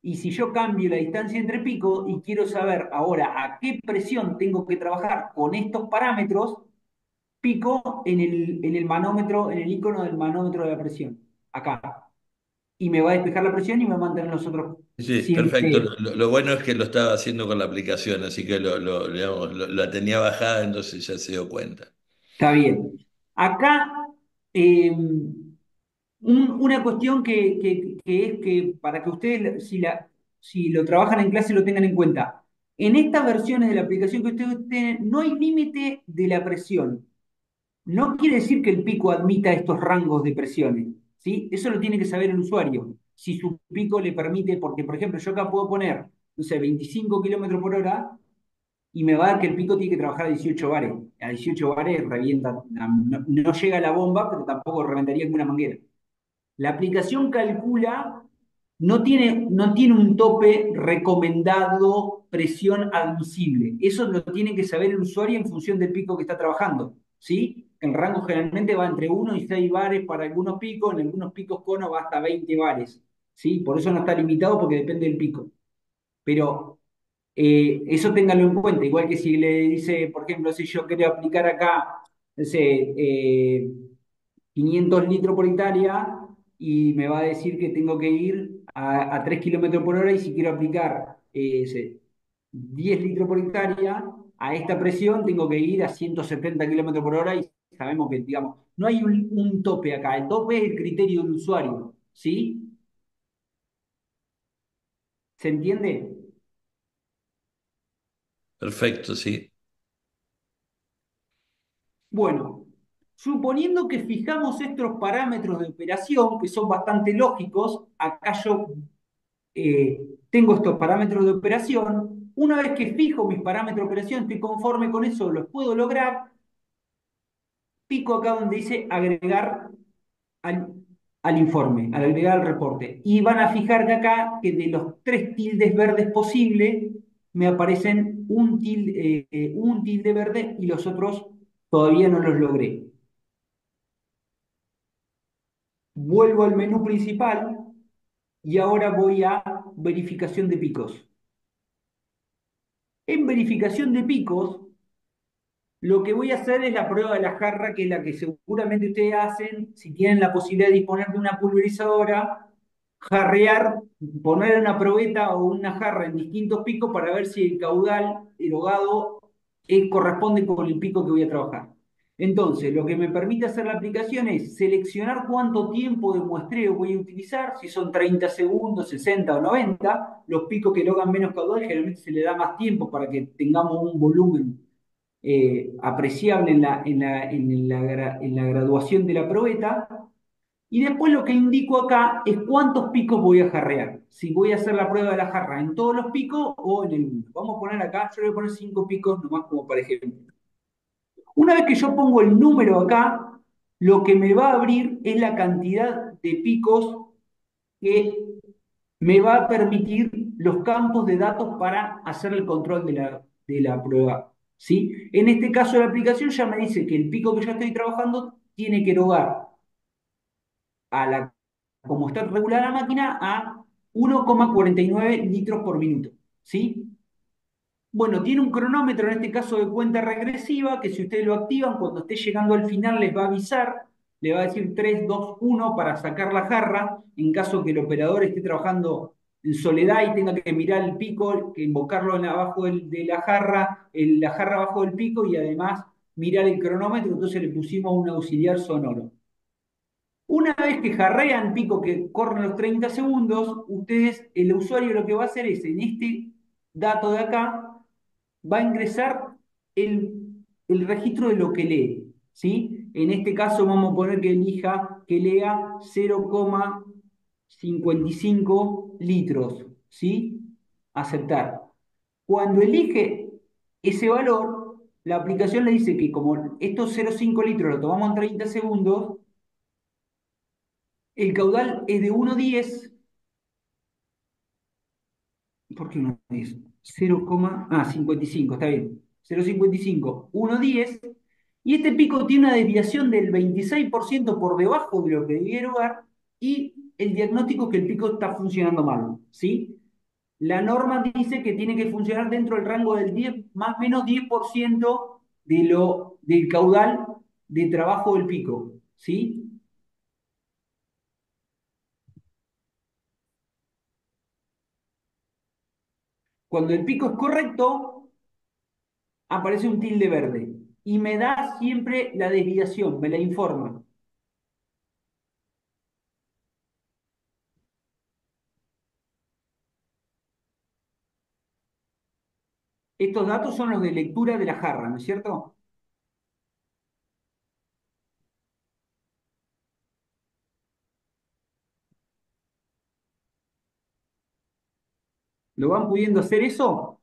Y si yo cambio la distancia entre pico y quiero saber ahora a qué presión tengo que trabajar con estos parámetros, pico en el manómetro, en el icono del manómetro de la presión. Acá. Y me va a despejar la presión y me va a mantener los otros Sí, perfecto. siempre. Lo bueno es que lo estaba haciendo con la aplicación, así que digamos, la tenía bajada, entonces ya se dio cuenta. Está bien. Acá, una cuestión que es que para que ustedes, si lo trabajan en clase, lo tengan en cuenta. En estas versiones de la aplicación que ustedes tienen, no hay límite de la presión. No quiere decir que el pico admita estos rangos de presiones, ¿sí? Eso lo tiene que saber el usuario. Si su pico le permite, porque por ejemplo yo acá puedo poner, no sé, 25 kilómetros por hora y me va a dar que el pico tiene que trabajar a 18 bares. A 18 bares revienta, no llega la bomba, pero tampoco reventaría como una manguera. La aplicación calcula, no tiene un tope recomendado presión admisible. Eso lo tiene que saber el usuario en función del pico que está trabajando. ¿Sí? El rango generalmente va entre 1 y 6 bares para algunos picos, en algunos picos cono va hasta 20 bares. ¿Sí? Por eso no está limitado porque depende del pico. Pero eso téngalo en cuenta, igual que si le dice, por ejemplo, si yo quiero aplicar acá, no sé, 500 litros por hectárea y me va a decir que tengo que ir a 3 kilómetros por hora y si quiero aplicar 10 litros por hectárea, a esta presión tengo que ir a 170 kilómetros por hora y sabemos que, digamos, no hay un tope acá, el tope es el criterio del usuario, ¿sí? ¿Se entiende? Perfecto, sí. Bueno, suponiendo que fijamos estos parámetros de operación, que son bastante lógicos, acá yo tengo estos parámetros de operación. Una vez que fijo mis parámetros de operación, estoy conforme con eso, los puedo lograr, pico acá donde dice agregar al, al informe, al agregar al reporte. Y van a fijar que acá, que de los 3 tildes verdes posibles, me aparecen un tilde verde y los otros todavía no los logré. Vuelvo al menú principal y ahora voy a verificación de picos. En verificación de picos, lo que voy a hacer es la prueba de la jarra, que es la que seguramente ustedes hacen, si tienen la posibilidad de disponer de una pulverizadora, jarrear, poner una probeta o una jarra en distintos picos para ver si el caudal erogado corresponde con el pico que voy a trabajar. Entonces, lo que me permite hacer la aplicación es seleccionar cuánto tiempo de muestreo voy a utilizar, si son 30 segundos, 60 o 90. Los picos que erogan menos caudal generalmente se le da más tiempo para que tengamos un volumen apreciable en la graduación de la probeta. Y después lo que indico acá es cuántos picos voy a jarrear. Si voy a hacer la prueba de la jarra en todos los picos o en el uno. Vamos a poner acá, yo le voy a poner 5 picos nomás como para ejemplo. Una vez que yo pongo el número acá, lo que me va a abrir es la cantidad de picos que me va a permitir los campos de datos para hacer el control de la prueba. ¿Sí? En este caso, la aplicación ya me dice que el pico que yo estoy trabajando tiene que erogar como está regulada la máquina, a 1,49 litros por minuto. ¿Sí? Bueno, tiene un cronómetro, en este caso de cuenta regresiva, que si ustedes lo activan, cuando esté llegando al final les va a avisar, le va a decir 3, 2, 1 para sacar la jarra, en caso que el operador esté trabajando en soledad y tenga que mirar el pico, que invocarlo abajo de la jarra abajo del pico y además mirar el cronómetro, entonces le pusimos un auxiliar sonoro. Una vez que jarrean pico que corren los 30 segundos, el usuario lo que va a hacer es, en este dato de acá, va a ingresar el registro de lo que lee, ¿sí? En este caso vamos a poner que lea 0,55 litros, ¿sí? Aceptar. Cuando elige ese valor, la aplicación le dice que como estos 0,5 litros lo tomamos en 30 segundos, el caudal es de 1,10. ¿Por qué 1,10? 0,55, está bien. 0,55, 1,10. Y este pico tiene una desviación del 26% por debajo de lo que debía erogar y el diagnóstico es que el pico está funcionando mal, ¿sí? La norma dice que tiene que funcionar dentro del rango del 10, más o menos 10% del caudal de trabajo del pico, ¿sí? Cuando el pico es correcto, aparece un tilde verde y me da siempre la desviación, me la informa. Estos datos son los de lectura de la jarra, ¿no es cierto? ¿Lo van pudiendo hacer eso?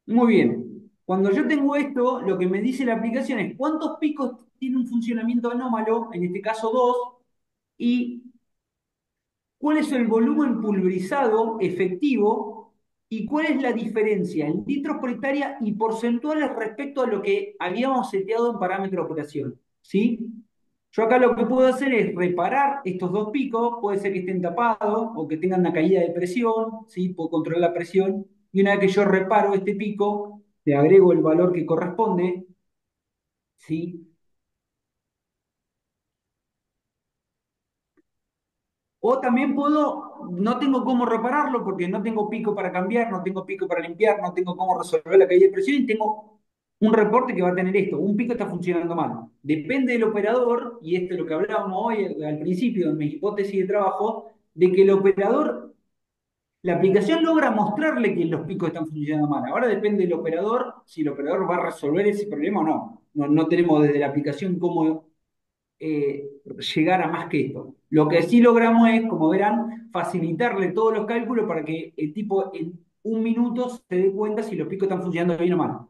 Muy bien. Cuando yo tengo esto, lo que me dice la aplicación es cuántos picos tiene un funcionamiento anómalo, en este caso dos, y cuál es el volumen pulverizado efectivo y cuál es la diferencia en litros por hectárea y porcentuales respecto a lo que habíamos seteado en parámetro de operación. ¿Sí? Yo acá lo que puedo hacer es reparar estos dos picos, puede ser que estén tapados o que tengan una caída de presión, ¿sí? Puedo controlar la presión, y una vez que yo reparo este pico, le agrego el valor que corresponde, ¿sí? O también puedo, no tengo cómo repararlo porque no tengo pico para cambiar, no tengo pico para limpiar, no tengo cómo resolver la caída de presión y tengo un reporte que va a tener esto. Un pico está funcionando mal. Depende del operador, y esto es lo que hablábamos hoy al principio de mi hipótesis de trabajo, de que el operador, la aplicación logra mostrarle que los picos están funcionando mal. Ahora depende del operador si el operador va a resolver ese problema o no. No tenemos desde la aplicación cómo llegar a más que esto. Lo que sí logramos es, como verán, facilitarle todos los cálculos para que el tipo en un minuto se dé cuenta si los picos están funcionando bien o mal.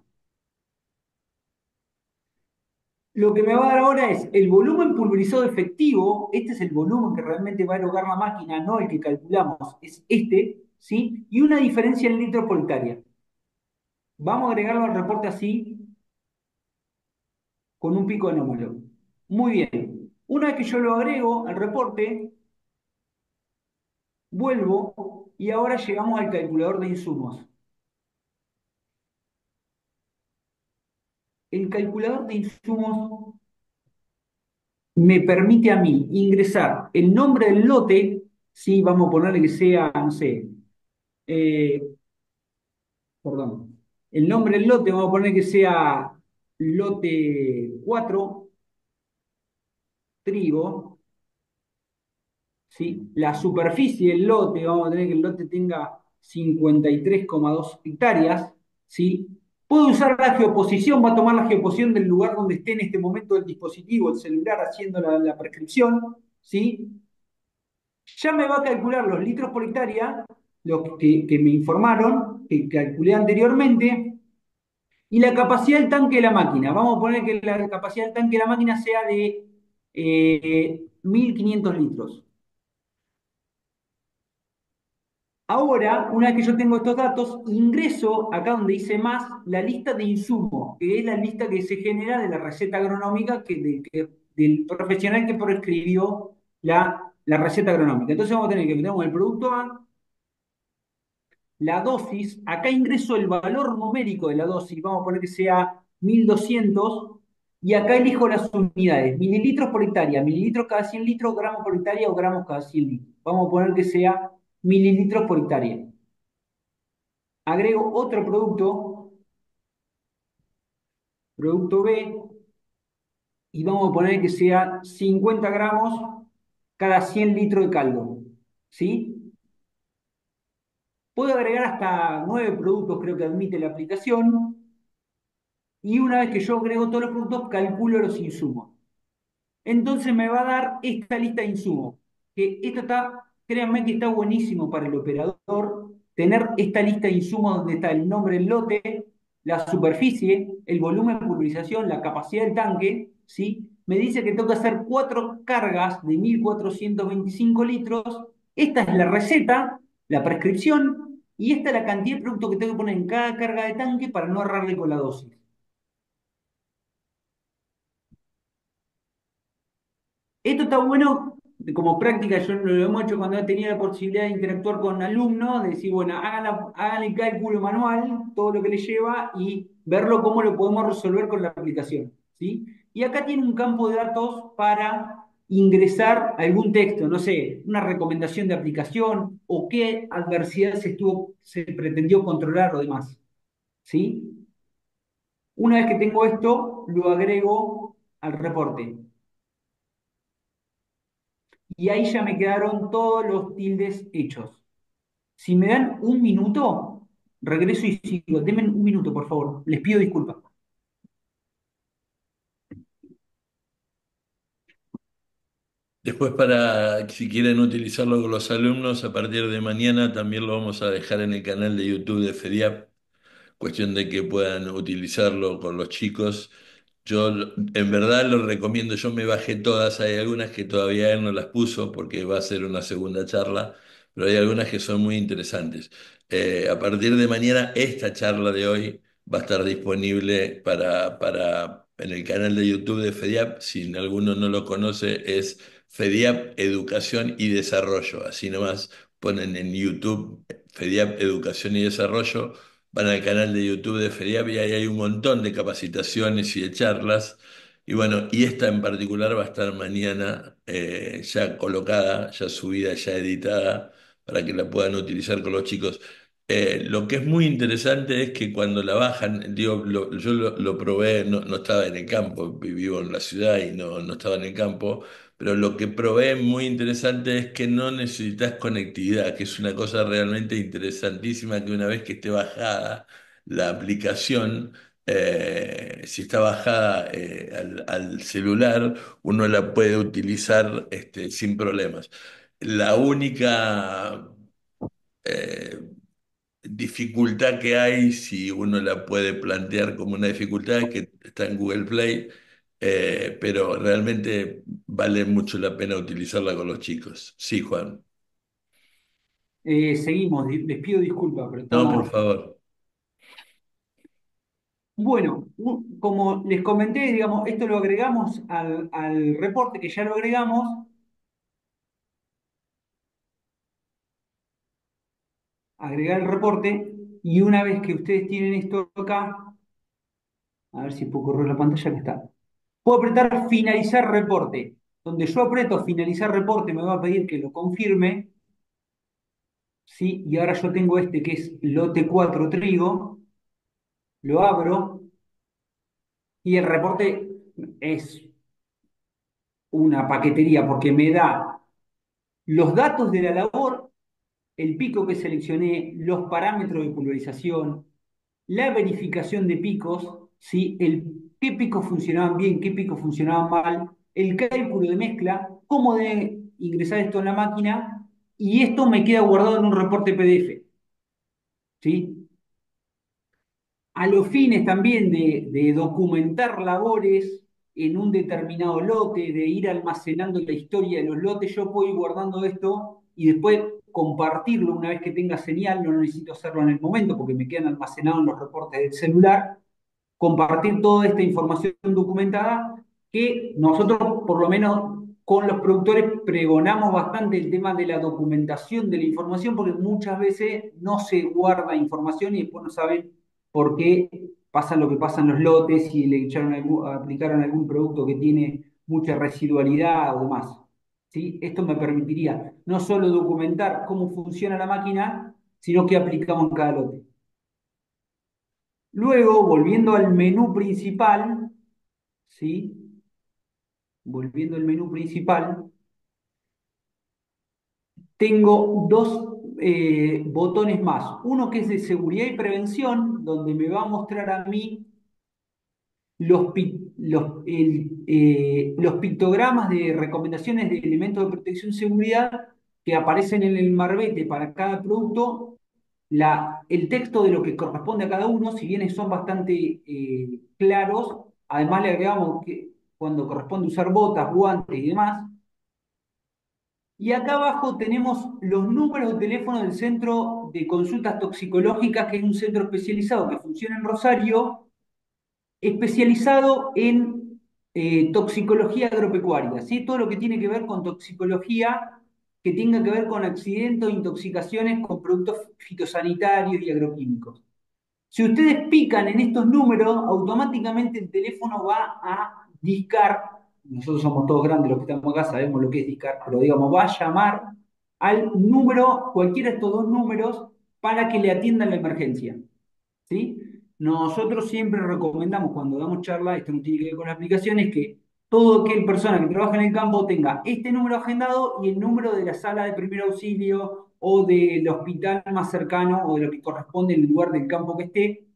Lo que me va a dar ahora es el volumen pulverizado efectivo, este es el volumen que realmente va a erogar la máquina, no el que calculamos, es este, ¿sí? Y una diferencia en litros por hectárea. Vamos a agregarlo al reporte así, con un pico anómalo. Muy bien. Una vez que yo lo agrego al reporte, vuelvo y ahora llegamos al calculador de insumos. El calculador de insumos me permite a mí ingresar el nombre del lote, si vamos a ponerle que sea, no sé, eh, perdón, el nombre del lote, vamos a poner que sea lote 4 trigo, ¿sí? La superficie del lote, vamos a tener que el lote tenga 53,2 hectáreas, ¿sí? Puedo usar la geoposición, va a tomar la geoposición del lugar donde esté en este momento el dispositivo, el celular, haciendo la prescripción, ¿sí? Ya me va a calcular los litros por hectárea, los que me informaron, que calculé anteriormente, y la capacidad del tanque de la máquina. Vamos a poner que la capacidad del tanque de la máquina sea de 1.500 litros. Ahora, una vez que yo tengo estos datos, ingreso acá donde dice más la lista de insumos, que es la lista que se genera de la receta agronómica del profesional que prescribió la receta agronómica. Entonces vamos a tener que tenemos el producto A, la dosis, acá ingreso el valor numérico de la dosis, vamos a poner que sea 1.200, y acá elijo las unidades, mililitros por hectárea, mililitros cada 100 litros, gramos por hectárea o gramos cada 100 litros. Vamos a poner que sea mililitros por hectárea. Agrego otro producto, producto B, y vamos a poner que sea 50 gramos cada 100 litros de caldo. ¿Sí? Puedo agregar hasta 9 productos, creo que admite la aplicación, y una vez que yo agrego todos los productos, calculo los insumos. Entonces me va a dar esta lista de insumos. Que esto está, créanme que está buenísimo para el operador tener esta lista de insumos donde está el nombre del lote, la superficie, el volumen de pulverización, la capacidad del tanque, ¿sí? Me dice que tengo que hacer 4 cargas de 1.425 litros. Esta es la receta, la prescripción, y esta es la cantidad de producto que tengo que poner en cada carga de tanque para no errarle con la dosis. Esto está bueno como práctica, yo lo hemos hecho cuando he tenido la posibilidad de interactuar con alumnos, de decir, bueno, hagan el cálculo manual, todo lo que les lleva, y verlo cómo lo podemos resolver con la aplicación. ¿Sí? Y acá tiene un campo de datos para ingresar algún texto, no sé, una recomendación de aplicación o qué adversidad se pretendió controlar o demás. ¿Sí? Una vez que tengo esto, lo agrego al reporte. Y ahí ya me quedaron todos los tildes hechos. Si me dan un minuto, regreso y sigo. Denme un minuto, por favor. Les pido disculpas. Después para, si quieren utilizarlo con los alumnos, a partir de mañana también lo vamos a dejar en el canal de YouTube de FEDIAP cuestión de que puedan utilizarlo con los chicos. En verdad lo recomiendo, yo me bajé todas, hay algunas que todavía él no las puso porque va a ser una segunda charla, pero hay algunas que son muy interesantes. A partir de mañana, esta charla de hoy va a estar disponible en el canal de YouTube de FEDIAP. Si alguno no lo conoce, es FEDIAP Educación y Desarrollo. Así nomás ponen en YouTube FEDIAP Educación y Desarrollo, van al canal de YouTube de FEDIAP y ahí hay un montón de capacitaciones y de charlas. Y bueno, y esta en particular va a estar mañana ya colocada, ya subida, ya editada, para que la puedan utilizar con los chicos. Lo que es muy interesante es que cuando la bajan, digo, yo lo probé, no estaba en el campo, vivo en la ciudad y no estaba en el campo, pero lo que probé muy interesante es que no necesitas conectividad, que es una cosa realmente interesantísima, que una vez que esté bajada la aplicación, si está bajada al celular, uno la puede utilizar sin problemas. La única eh, dificultad que hay, si uno la puede plantear como una dificultad, es que está en Google Play, pero realmente vale mucho la pena utilizarla con los chicos. Sí, Juan. Seguimos, les pido disculpas, pero No, por estamos... favor. Bueno, como les comenté, digamos, esto lo agregamos al reporte, que ya lo agregamos, agregar el reporte, y una vez que ustedes tienen esto acá, a ver si puedo correr la pantalla que está. Puedo apretar finalizar reporte. Donde yo aprieto finalizar reporte me va a pedir que lo confirme, ¿sí? Y ahora yo tengo este que es lote 4 trigo, lo abro y el reporte es una paquetería porque me da los datos de la labor, el pico que seleccioné, los parámetros de pulverización, la verificación de picos, ¿sí? Qué picos funcionaban bien, qué picos funcionaban mal, el cálculo de mezcla, cómo de ingresar esto en la máquina, y esto me queda guardado en un reporte PDF, ¿sí? A los fines también de documentar labores en un determinado lote, de ir almacenando la historia de los lotes, yo puedo ir guardando esto y después compartirlo una vez que tenga señal, no necesito hacerlo en el momento porque me quedan almacenados en los reportes del celular, compartir toda esta información documentada que nosotros, por lo menos con los productores, pregonamos bastante el tema de la documentación de la información porque muchas veces no se guarda información y después no saben por qué pasa lo que pasa en los lotes, si le aplicaron algún producto que tiene mucha residualidad o demás. ¿Sí? Esto me permitiría no solo documentar cómo funciona la máquina, sino qué aplicamos en cada lote. Luego, volviendo al menú principal, ¿sí? Volviendo al menú principal, tengo dos botones más. Uno que es de seguridad y prevención, donde me va a mostrar a mí los pictogramas de recomendaciones de elementos de protección y seguridad que aparecen en el marbete para cada producto, el texto de lo que corresponde a cada uno, si bien son bastante claros, además le agregamos que cuando corresponde usar botas, guantes y demás. Y acá abajo tenemos los números de teléfono del Centro de Consultas Toxicológicas, que es un centro especializado que funciona en Rosario, especializado en toxicología agropecuaria, ¿sí? Todo lo que tiene que ver con toxicología, que tenga que ver con accidentes o intoxicaciones con productos fitosanitarios y agroquímicos. Si ustedes pican en estos números, automáticamente el teléfono va a discar, nosotros somos todos grandes los que estamos acá, sabemos lo que es discar, pero digamos, va a llamar al número, cualquiera de estos dos números, para que le atiendan la emergencia. ¿Sí? Nosotros siempre recomendamos cuando damos charla, esto no tiene que ver con la aplicación, es que todo aquel persona que trabaja en el campo tenga este número agendado y el número de la sala de primer auxilio o del hospital más cercano o de lo que corresponde en el lugar del campo que esté,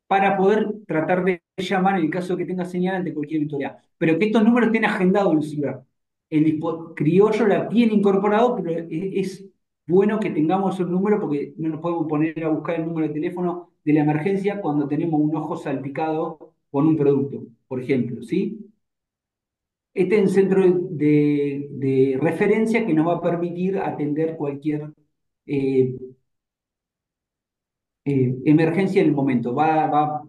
para poder tratar de llamar en el caso de que tenga señal ante cualquier eventualidad. Pero que estos números estén agendados en el celular. El criollo la tiene incorporado, pero es bueno que tengamos un número porque no nos podemos poner a buscar el número de teléfono de la emergencia cuando tenemos un ojo salpicado con un producto, por ejemplo, ¿sí? Este es el centro de referencia que nos va a permitir atender cualquier eh, emergencia en el momento. Va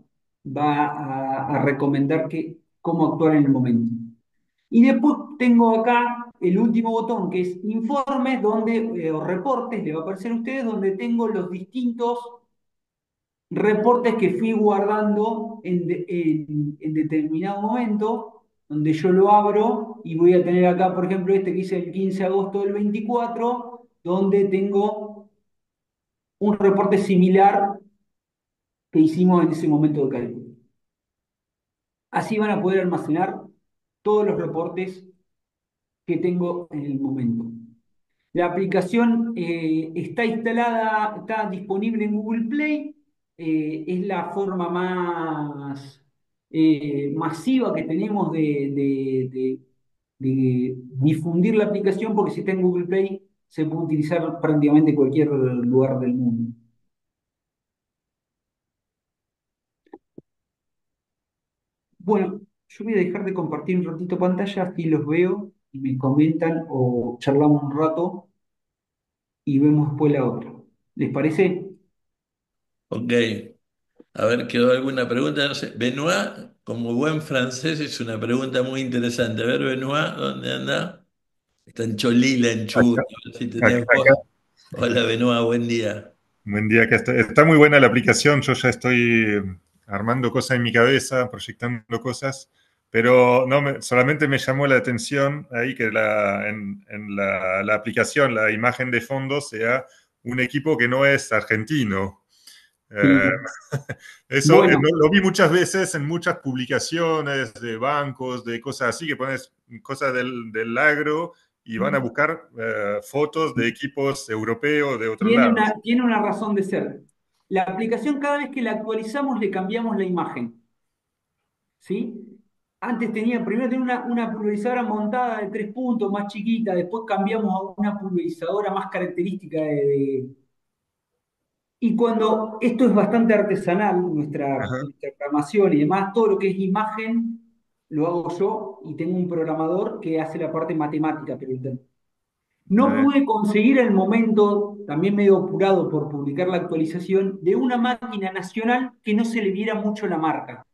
a recomendar cómo actuar en el momento. Y después tengo acá el último botón que es informes o reportes, le va a aparecer a ustedes, donde tengo los distintos reportes que fui guardando en determinado momento, donde yo lo abro y voy a tener acá, por ejemplo, este que hice el 15 de agosto del 24, donde tengo un reporte similar que hicimos en ese momento de cálculo. Así van a poder almacenar todos los reportes que tengo en el momento. La aplicación está instalada, está disponible en Google Play. Es la forma más masiva que tenemos de difundir la aplicación, porque si está en Google Play se puede utilizar prácticamente en cualquier lugar del mundo. Bueno, yo voy a dejar de compartir un ratito pantalla, así los veo y me comentan o charlamos un rato y vemos después la otra. ¿Les parece? Ok, a ver, ¿quedó alguna pregunta? No sé, Benoit, como buen francés, es una pregunta muy interesante. A ver, Benoit, ¿dónde anda? Está en Cholila, en Chubut, Acá, a ver si tenés acá. voz. Hola, Benoit, buen día. Buen día, acá está muy buena la aplicación. Yo ya estoy armando cosas en mi cabeza, proyectando cosas, pero no solamente me llamó la atención ahí que en la aplicación, la imagen de fondo sea un equipo que no es argentino. Eh, Sí. Eso Bueno, lo vi muchas veces en muchas publicaciones de bancos, de cosas así, que pones cosas del agro y van a buscar fotos de equipos europeos de otros lados. tiene una razón de ser. La aplicación, cada vez que la actualizamos, le cambiamos la imagen. ¿Sí? Antes primero tenía una pulverizadora montada de 3 puntos, más chiquita, después cambiamos a una pulverizadora más característica y cuando esto es bastante artesanal, Ajá, nuestra programación y demás, todo lo que es imagen lo hago yo y tengo un programador que hace la parte matemática, pero está no bien, pude conseguir el momento, también medio apurado por publicar la actualización, de una máquina nacional que no se le viera mucho la marca.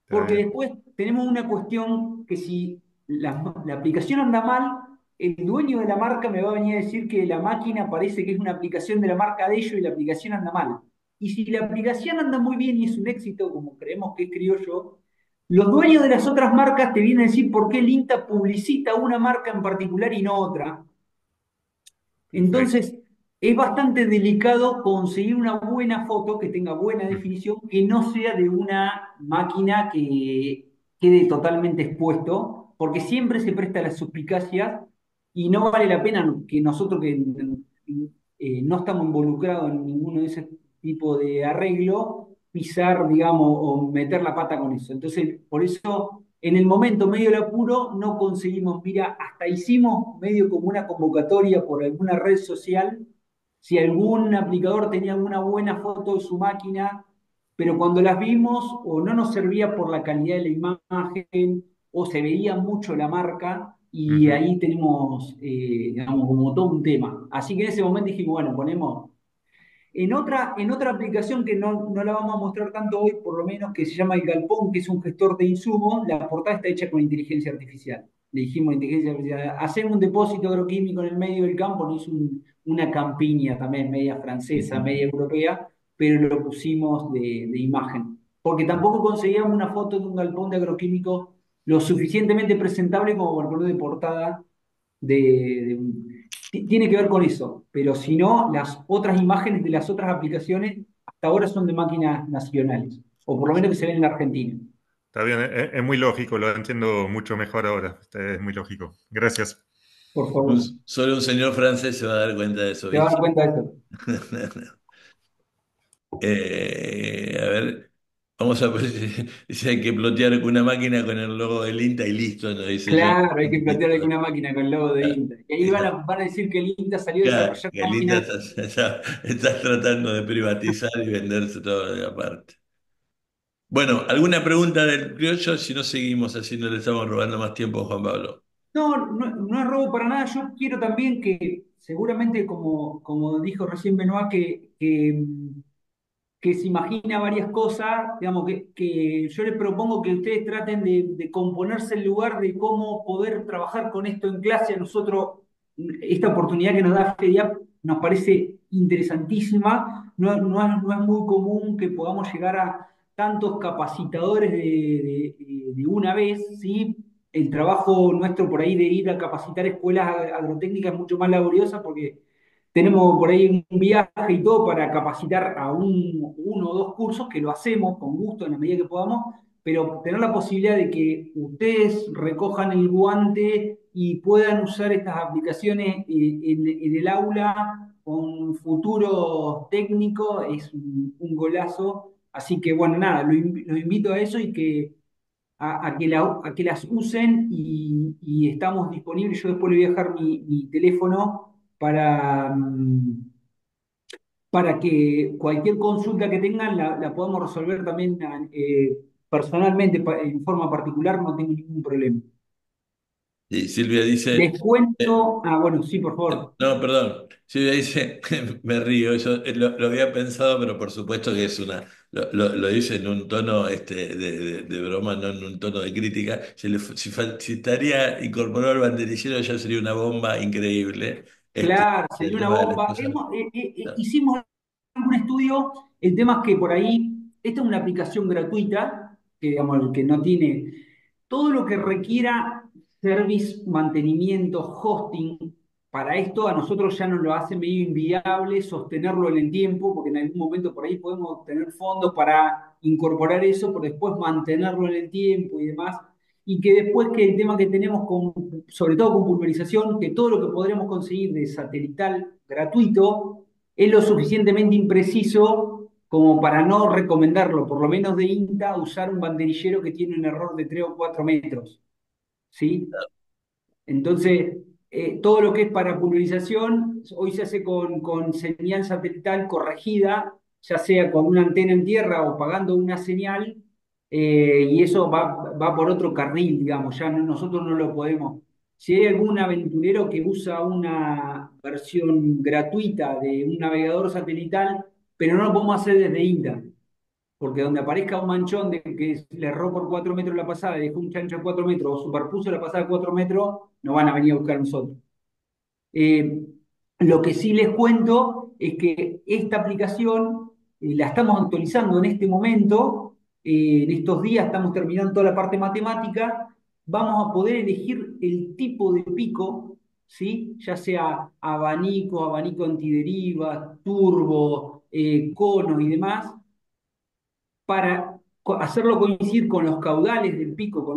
está Porque bien. después tenemos una cuestión que si la aplicación anda mal, el dueño de la marca me va a venir a decir que la máquina parece que es una aplicación de la marca de ellos y la aplicación anda mal. Y si la aplicación anda muy bien y es un éxito, como creemos que es Criollo, los dueños de las otras marcas te vienen a decir por qué el INTA publicita una marca en particular y no otra. Perfecto. Entonces, es bastante delicado conseguir una buena foto que tenga buena Ujú, definición, que no sea de una máquina que quede totalmente expuesto, porque siempre se presta a las suspicacias y no vale la pena que nosotros que no estamos involucrados en ninguno de ese tipo de arreglo, pisar, digamos, o meter la pata con eso. Entonces, por eso, en el momento medio del apuro, no conseguimos, mira, hasta hicimos medio como una convocatoria por alguna red social, si algún aplicador tenía alguna buena foto de su máquina, pero cuando las vimos o no nos servía por la calidad de la imagen o se veía mucho la marca y ujú. ahí tenemos, digamos, como todo un tema. Así que en ese momento dijimos, bueno, ponemos en otra aplicación que no la vamos a mostrar tanto hoy, por lo menos, que se llama El Galpón, que es un gestor de insumos, la portada está hecha con inteligencia artificial. Le dijimos a inteligencia artificial, hacer un depósito agroquímico en el medio del campo, no es una campiña también media francesa, media europea, pero lo pusimos de imagen. Porque tampoco conseguíamos una foto de un galpón de agroquímico lo suficientemente presentable como para poner de portada tiene que ver con eso, pero si no, las otras imágenes de las otras aplicaciones hasta ahora son de máquinas nacionales, o por lo menos que se ven en la Argentina. Está bien, es muy lógico, lo entiendo mucho mejor ahora. Es muy lógico. Gracias. Por favor, Solo un señor francés se va a dar cuenta de eso, te vas a ¿viste? dar cuenta de esto. A ver. Vamos a dice hay que plotear una máquina con el logo del INTA y listo, nos dice yo. Claro, hay que plantear alguna máquina con el logo de INTA. Y ahí van a decir que el INTA salió a desarrollar Que el INTA máquinas. está tratando de privatizar y venderse todo de aparte. Bueno, ¿alguna pregunta del criollo? Si no seguimos así, no le estamos robando más tiempo a Juan Pablo. No es robo para nada. Yo quiero también que, seguramente, como dijo recién Benoit, que se imagina varias cosas, digamos, que yo les propongo que ustedes traten de componerse el lugar de cómo poder trabajar con esto en clase. A nosotros, esta oportunidad que nos da FEDIAP nos parece interesantísima. No es muy común que podamos llegar a tantos capacitadores de una vez, ¿sí? El trabajo nuestro por ahí de ir a capacitar escuelas agrotécnicas es mucho más laboriosa porque tenemos por ahí un viaje y todo para capacitar a uno o dos cursos, que lo hacemos con gusto en la medida que podamos, pero tener la posibilidad de que ustedes recojan el guante y puedan usar estas aplicaciones en el aula con futuros técnicos es un golazo. Así que bueno, nada, los invito a eso y a que las usen y estamos disponibles. Yo después le voy a dejar mi teléfono para que cualquier consulta que tengan la podamos resolver también personalmente, en forma particular, no tengo ningún problema. Y Silvia dice, Les eh, cuento, bueno, sí, por favor. no, perdón, Silvia dice, me río, yo lo había pensado, pero por supuesto que es lo dice en un tono de broma, no en un tono de crítica. Si estaría incorporado al banderillero ya sería una bomba increíble. Claro, El sería una tema de las bomba. cosas. Hicimos un estudio. El tema es que por ahí, esta es una aplicación gratuita, que digamos, que no tiene todo lo que requiera service, mantenimiento, hosting. Para esto a nosotros ya nos lo hace medio inviable sostenerlo en el tiempo, porque en algún momento por ahí podemos tener fondos para incorporar eso, pero después mantenerlo en el tiempo y demás. Y que después, que el tema que tenemos sobre todo con pulverización, que todo lo que podremos conseguir de satelital gratuito es lo suficientemente impreciso como para no recomendarlo, por lo menos de INTA, usar un banderillero que tiene un error de 3 o 4 metros, ¿sí? Entonces, todo lo que es para pulverización hoy se hace con señal satelital corregida, ya sea con una antena en tierra o pagando una señal, y eso va por otro carril, digamos, ya nosotros no lo podemos. Si hay algún aventurero que usa una versión gratuita de un navegador satelital, pero no lo podemos hacer desde INTA, porque donde aparezca un manchón de que le erró por 4 metros la pasada y dejó un chancho de 4 metros o superpuso la pasada de 4 metros, no van a venir a buscar a nosotros. Eh, lo que sí les cuento es que esta aplicación la estamos actualizando en este momento. En estos días estamos terminando toda la parte matemática. Vamos a poder elegir el tipo de pico, ¿sí? Ya sea abanico, abanico antideriva, turbo, conos y demás, para hacerlo coincidir con los caudales del pico,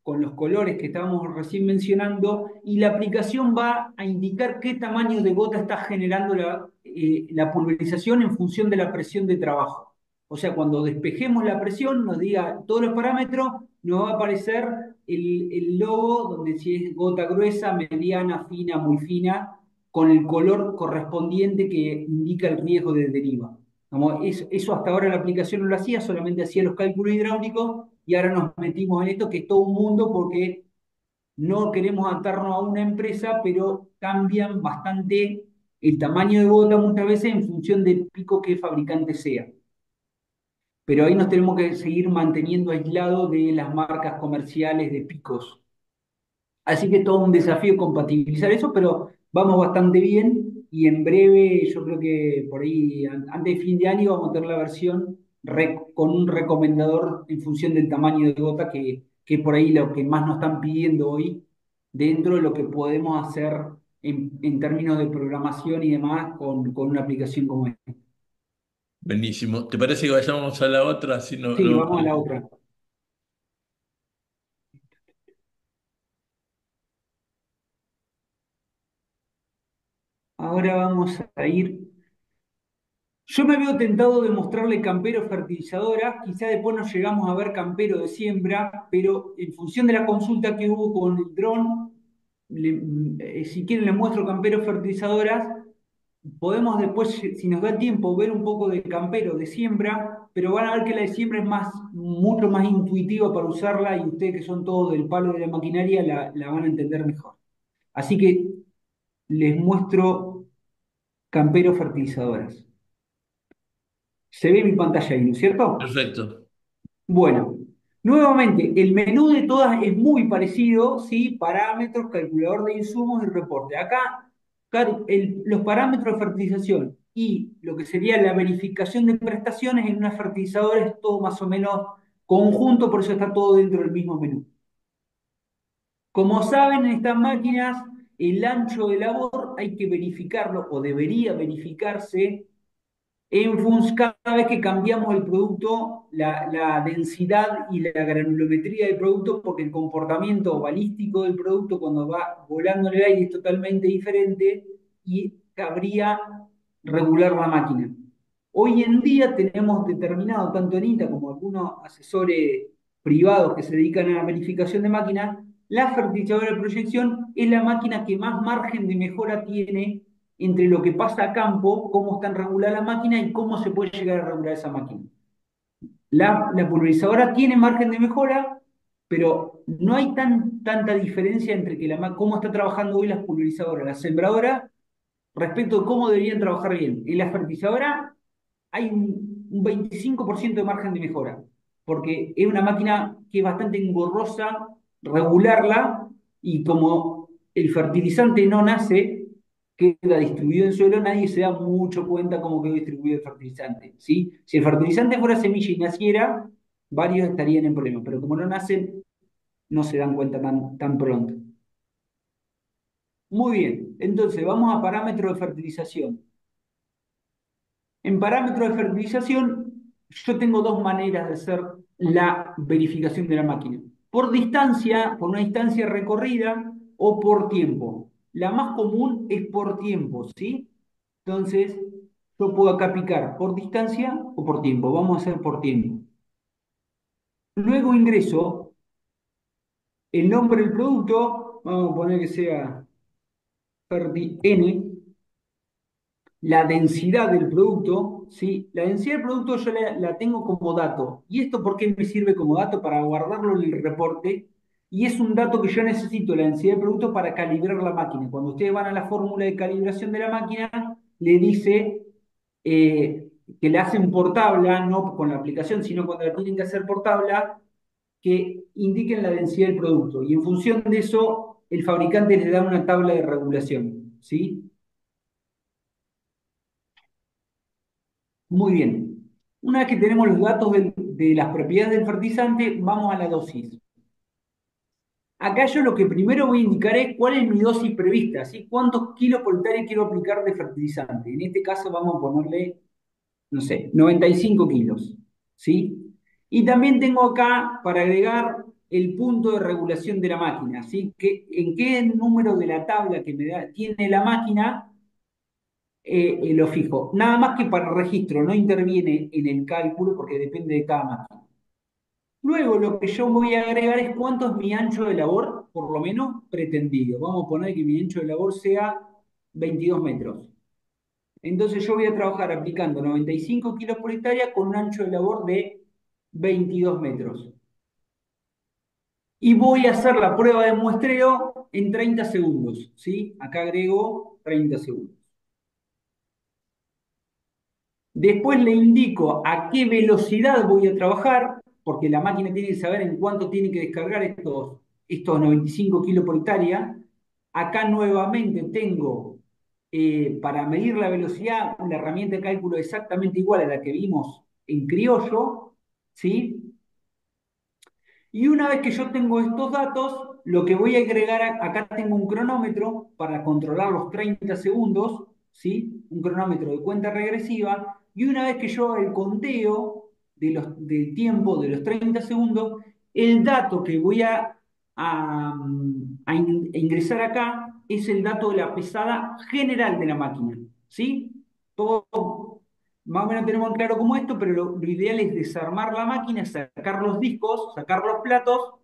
con los colores que estábamos recién mencionando, y la aplicación va a indicar qué tamaño de gota está generando la pulverización en función de la presión de trabajo. O sea, cuando despejemos la presión, nos diga todos los parámetros, nos va a aparecer el logo, donde si es gota gruesa, mediana, fina, muy fina, con el color correspondiente que indica el riesgo de deriva. Como eso hasta ahora la aplicación no lo hacía, solamente hacía los cálculos hidráulicos, y ahora nos metimos en esto que es todo un mundo porque no queremos atarnos a una empresa, pero cambian bastante el tamaño de gota muchas veces en función del pico que fabricante sea. Pero ahí nos tenemos que seguir manteniendo aislados de las marcas comerciales de picos. Así que todo un desafío compatibilizar eso, pero vamos bastante bien y en breve, yo creo que por ahí, antes de fin de año, vamos a tener la versión con un recomendador en función del tamaño de gota, que por ahí lo que más nos están pidiendo hoy, dentro de lo que podemos hacer en términos de programación y demás con una aplicación como esta. Buenísimo. ¿Te parece que vayamos a la otra? Así no, Sí, no. vamos a la otra. Ahora vamos a ir Yo me veo tentado de mostrarle campero fertilizadora, quizá después nos llegamos a ver campero de siembra, pero en función de la consulta que hubo con el dron, si quieren les muestro campero fertilizadoras, podemos después, si nos da tiempo, ver un poco de campero de siembra, pero van a ver que la de siembra es mucho más intuitiva para usarla y ustedes que son todos del palo de la maquinaria la van a entender mejor. Así que les muestro campero fertilizadoras. Se ve mi pantalla ahí, ¿no es cierto? Perfecto. Bueno, nuevamente, el menú de todas es muy parecido, ¿sí? Parámetros, calculador de insumos y reporte. Acá, claro, los parámetros de fertilización y lo que sería la verificación de prestaciones en una fertilizadora es todo más o menos conjunto, por eso está todo dentro del mismo menú. Como saben, en estas máquinas, el ancho de labor hay que verificarlo o debería verificarse cada vez que cambiamos el producto, la densidad y la granulometría del producto, porque el comportamiento balístico del producto cuando va volando en el aire es totalmente diferente y cabría regular la máquina. Hoy en día tenemos determinado, tanto en INTA como algunos asesores privados que se dedican a la verificación de máquinas, la fertilizadora de proyección es la máquina que más margen de mejora tiene entre lo que pasa a campo, cómo está regulada la máquina y cómo se puede llegar a regular esa máquina. La pulverizadora tiene margen de mejora, pero no hay tanta diferencia entre cómo está trabajando hoy las pulverizadoras, la sembradora, respecto de cómo deberían trabajar bien. En la fertilizadora hay un 25% de margen de mejora, porque es una máquina que es bastante engorrosa regularla y como el fertilizante no nace, queda distribuido en suelo, nadie se da mucho cuenta cómo quedó distribuido el fertilizante, ¿sí? Si el fertilizante fuera semilla y naciera, varios estarían en problemas, pero como no nacen, no se dan cuenta tan pronto. Muy bien, entonces vamos a parámetros de fertilización. En parámetros de fertilización, yo tengo dos maneras de hacer la verificación de la máquina. Por distancia, por una distancia recorrida o por tiempo. La más común es por tiempo, ¿sí? Entonces, yo puedo acá picar por distancia o por tiempo. Vamos a hacer por tiempo. Luego ingreso el nombre del producto. Vamos a poner que sea Ferdi N. La densidad del producto, ¿sí? La densidad del producto yo la tengo como dato. ¿Y esto por qué me sirve como dato? Para guardarlo en el reporte. Y es un dato que yo necesito, la densidad del producto, para calibrar la máquina. Cuando ustedes van a la fórmula de calibración de la máquina, le dice que la hacen por tabla, no con la aplicación, sino cuando la tienen que hacer por tabla, que indiquen la densidad del producto. Y en función de eso, el fabricante les da una tabla de regulación, ¿sí? Muy bien. Una vez que tenemos los datos de las propiedades del fertilizante, vamos a la dosis. Acá yo lo que primero voy a indicar es cuál es mi dosis prevista, ¿sí? ¿Cuántos kilos por hectárea quiero aplicar de fertilizante? En este caso vamos a ponerle, no sé, 95 kilos, ¿sí? Y también tengo acá para agregar el punto de regulación de la máquina, ¿sí? En qué número de la tabla que tiene la máquina lo fijo. Nada más que para registro, no interviene en el cálculo porque depende de cada máquina. Luego lo que yo voy a agregar es cuánto es mi ancho de labor, por lo menos pretendido. Vamos a poner que mi ancho de labor sea 22 metros. Entonces yo voy a trabajar aplicando 95 kilos por hectárea con un ancho de labor de 22 metros. Y voy a hacer la prueba de muestreo en 30 segundos. ¿Sí? Acá agrego 30 segundos. Después le indico a qué velocidad voy a trabajar, porque la máquina tiene que saber en cuánto tiene que descargar estos 95 kilos por hectárea. Acá nuevamente tengo, para medir la velocidad, una herramienta de cálculo exactamente igual a la que vimos en criollo, ¿sí? Y una vez que yo tengo estos datos, lo que voy a agregar, acá tengo un cronómetro para controlar los 30 segundos, ¿sí? Un cronómetro de cuenta regresiva, y una vez que yo haga el conteo del tiempo de los 30 segundos, el dato que voy a ingresar acá es el dato de la pesada general de la máquina, ¿sí? Todo más o menos tenemos en claro cómo esto, pero lo ideal es desarmar la máquina, sacar los discos, sacar los platos,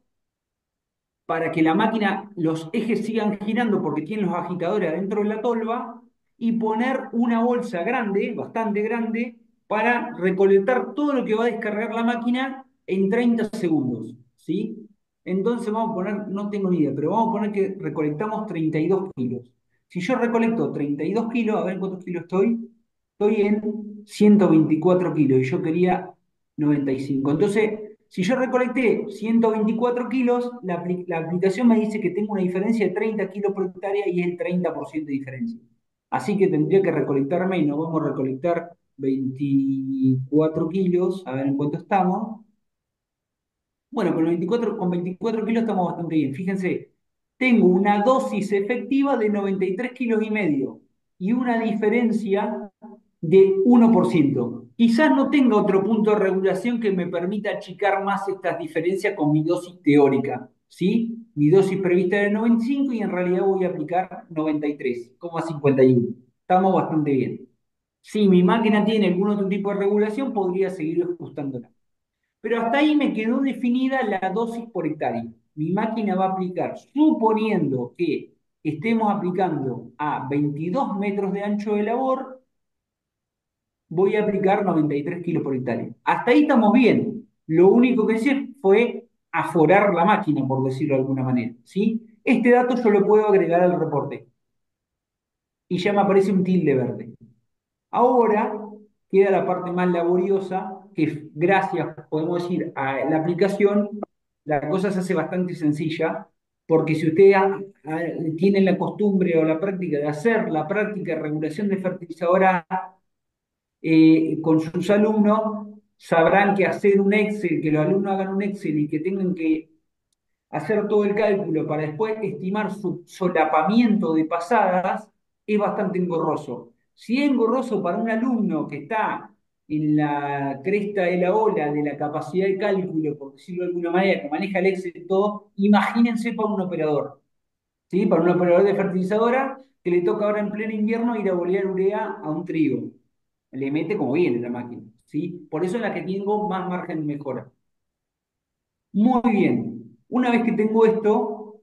para que la máquina, los ejes sigan girando porque tienen los agitadores adentro de la tolva, y poner una bolsa grande, bastante grande, para recolectar todo lo que va a descargar la máquina en 30 segundos, ¿sí? Entonces vamos a poner, no tengo ni idea, pero vamos a poner que recolectamos 32 kilos. Si yo recolecto 32 kilos, a ver cuántos kilos estoy en 124 kilos y yo quería 95. Entonces, si yo recolecté 124 kilos, la aplicación me dice que tengo una diferencia de 30 kilos por hectárea y es el 30% de diferencia. Así que tendría que recolectar menos. Vamos a recolectar 24 kilos, a ver en cuánto estamos. Bueno, con 24 kilos estamos bastante bien. Fíjense, tengo una dosis efectiva de 93 kilos y medio y una diferencia de 1%. Quizás no tenga otro punto de regulación que me permita achicar más estas diferencias con mi dosis teórica, ¿sí? Mi dosis prevista era 95 y en realidad voy a aplicar 93,51. Estamos bastante bien. Si mi máquina tiene algún otro tipo de regulación, podría seguir ajustándola. Pero hasta ahí me quedó definida la dosis por hectárea. Mi máquina va a aplicar, suponiendo que estemos aplicando a 22 metros de ancho de labor, voy a aplicar 93 kilos por hectárea. Hasta ahí estamos bien. Lo único que hice fue aforar la máquina, por decirlo de alguna manera, ¿sí? Este dato yo lo puedo agregar al reporte y ya me aparece un tilde verde. Ahora queda la parte más laboriosa, que gracias, podemos decir, a la aplicación, la cosa se hace bastante sencilla, porque si ustedes tienen la costumbre o la práctica de hacer la práctica de regulación de fertilizadora con sus alumnos, sabrán que hacer un Excel, que los alumnos hagan un Excel y que tengan que hacer todo el cálculo para después estimar su solapamiento de pasadas es bastante engorroso. Si es engorroso para un alumno que está en la cresta de la ola de la capacidad de cálculo, por decirlo de alguna manera, que maneja el Excel y todo, imagínense para un operador, ¿sí? Para un operador de fertilizadora que le toca ahora en pleno invierno ir a bolear urea a un trigo. Le mete como viene la máquina, ¿sí? Por eso es la que tengo más margen de mejora. Muy bien. Una vez que tengo esto,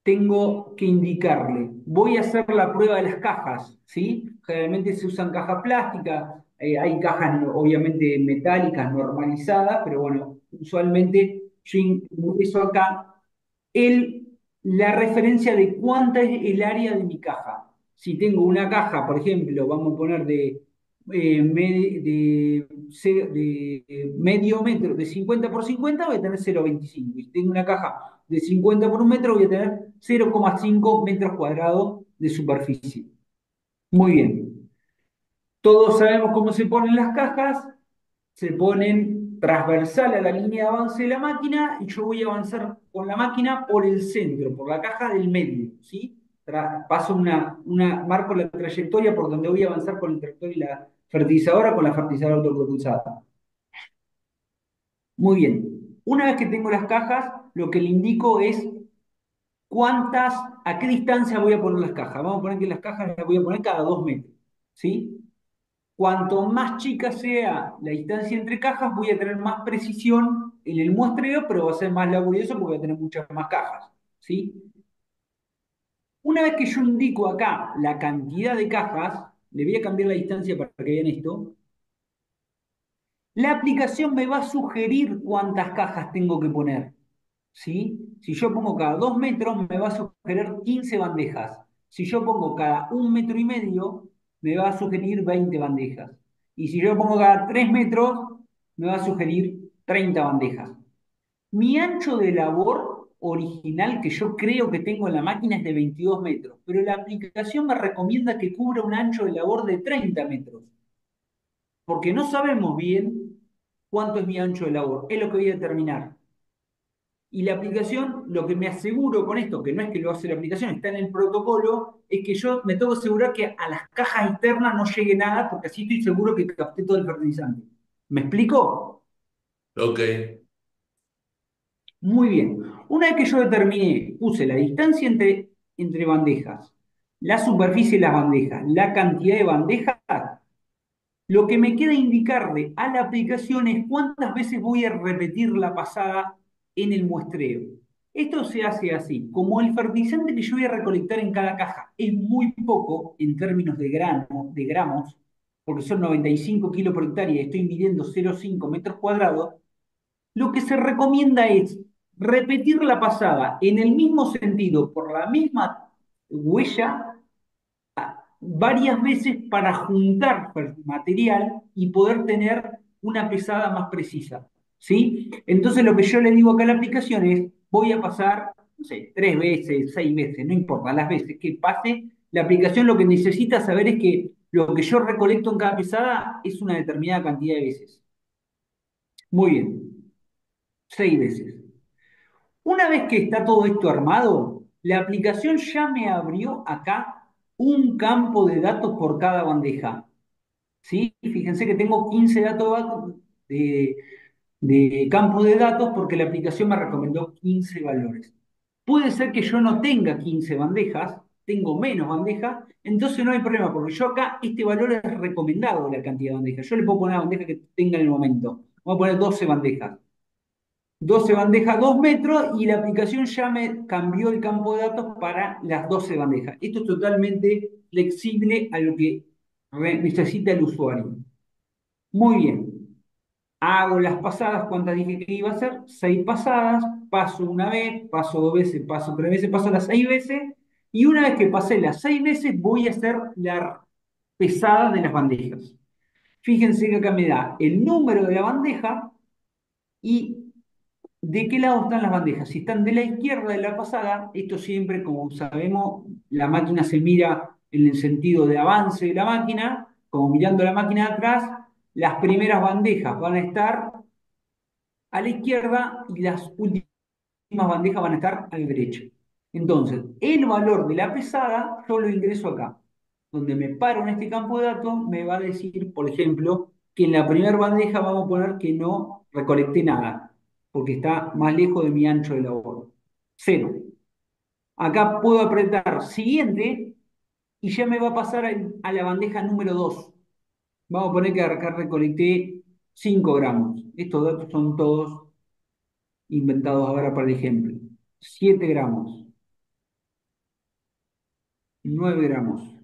tengo que indicarle, voy a hacer la prueba de las cajas, ¿sí? Generalmente se usan cajas plásticas, hay cajas obviamente metálicas normalizadas, pero bueno, usualmente yo ingreso acá el, la referencia de cuánta es el área de mi caja. Si tengo una caja, por ejemplo, vamos a poner de medio metro, de 50 por 50, voy a tener 0,25. Y si tengo una caja de 50 por un metro, voy a tener 0,5 metros cuadrados de superficie. Muy bien. Todos sabemos cómo se ponen las cajas, se ponen transversal a la línea de avance de la máquina y yo voy a avanzar con la máquina por el centro, por la caja del medio, ¿sí? Paso marco la trayectoria por donde voy a avanzar con el tractor y la fertilizadora con la fertilizadora autopropulsada. Muy bien. Una vez que tengo las cajas, lo que le indico es a qué distancia voy a poner las cajas. Vamos a poner que las cajas las voy a poner cada 2 metros, ¿sí? Cuanto más chica sea la distancia entre cajas, voy a tener más precisión en el muestreo, pero va a ser más laborioso porque voy a tener muchas más cajas, ¿sí? Una vez que yo indico acá la cantidad de cajas, le voy a cambiar la distancia para que vean esto, la aplicación me va a sugerir cuántas cajas tengo que poner, ¿sí? Si yo pongo cada 2 metros, me va a sugerir 15 bandejas. Si yo pongo cada 1,5 metros, me va a sugerir 20 bandejas. Y si yo pongo cada 3 metros, me va a sugerir 30 bandejas. Mi ancho de labor original que yo creo que tengo en la máquina es de 22 metros, pero la aplicación me recomienda que cubra un ancho de labor de 30 metros, porque no sabemos bien cuánto es mi ancho de labor. Es lo que voy a determinar. Y la aplicación, lo que me aseguro con esto, que no es que lo hace la aplicación, está en el protocolo, es que yo me tengo que asegurar que a las cajas internas no llegue nada, porque así estoy seguro que capté todo el fertilizante. ¿Me explico? Ok. Muy bien. Una vez que yo determiné, puse la distancia entre bandejas, la superficie de las bandejas, la cantidad de bandejas, Lo que me queda indicarle a la aplicación es cuántas veces voy a repetir la pasada en el muestreo. Esto se hace así. Como el fertilizante que yo voy a recolectar en cada caja es muy poco en términos de gramos, porque son 95 kilos por hectárea y estoy midiendo 0,5 metros cuadrados, lo que se recomienda es repetir la pasada en el mismo sentido, por la misma huella, varias veces para juntar material y poder tener una pesada más precisa. ¿Sí? Entonces lo que yo le digo acá a la aplicación es, voy a pasar, no sé, 3 veces, 6 veces, no importa, las veces que pase, la aplicación lo que necesita saber es que lo que yo recolecto en cada pesada es una determinada cantidad de veces. Muy bien, 6 veces. Una vez que está todo esto armado, la aplicación ya me abrió acá un campo de datos por cada bandeja. ¿Sí? Fíjense que tengo 15 datos de campo de datos porque la aplicación me recomendó 15 valores. Puede ser que yo no tenga 15 bandejas, tengo menos bandejas, entonces no hay problema, porque yo acá este valor es recomendado la cantidad de bandejas. Yo le puedo poner la bandeja que tenga en el momento. Voy a poner 12 bandejas. 12 bandejas, 2 metros, y la aplicación ya me cambió el campo de datos para las 12 bandejas. Esto es totalmente flexible a lo que necesita el usuario. Muy bien. Hago las pasadas, ¿cuántas dije que iba a hacer? 6 pasadas, paso una vez, paso 2 veces, paso 3 veces, paso las 6 veces, y una vez que pasé las 6 veces voy a hacer la pesada de las bandejas. Fíjense que acá me da el número de la bandeja y de qué lado están las bandejas. Si están de la izquierda de la pasada, esto siempre, como sabemos, la máquina se mira en el sentido de avance de la máquina, como mirando la máquina de atrás, las primeras bandejas van a estar a la izquierda y las últimas bandejas van a estar a la derecha. Entonces, el valor de la pesada yo lo ingreso acá. Donde me paro en este campo de datos, me va a decir, por ejemplo, que en la primera bandeja vamos a poner que no recolecté nada, porque está más lejos de mi ancho de labor. Cero. Acá puedo apretar siguiente y ya me va a pasar a la bandeja número 2. Vamos a poner que acá recolecté 5 gramos. Estos datos son todos inventados ahora para el ejemplo. 7 gramos, 9 gramos,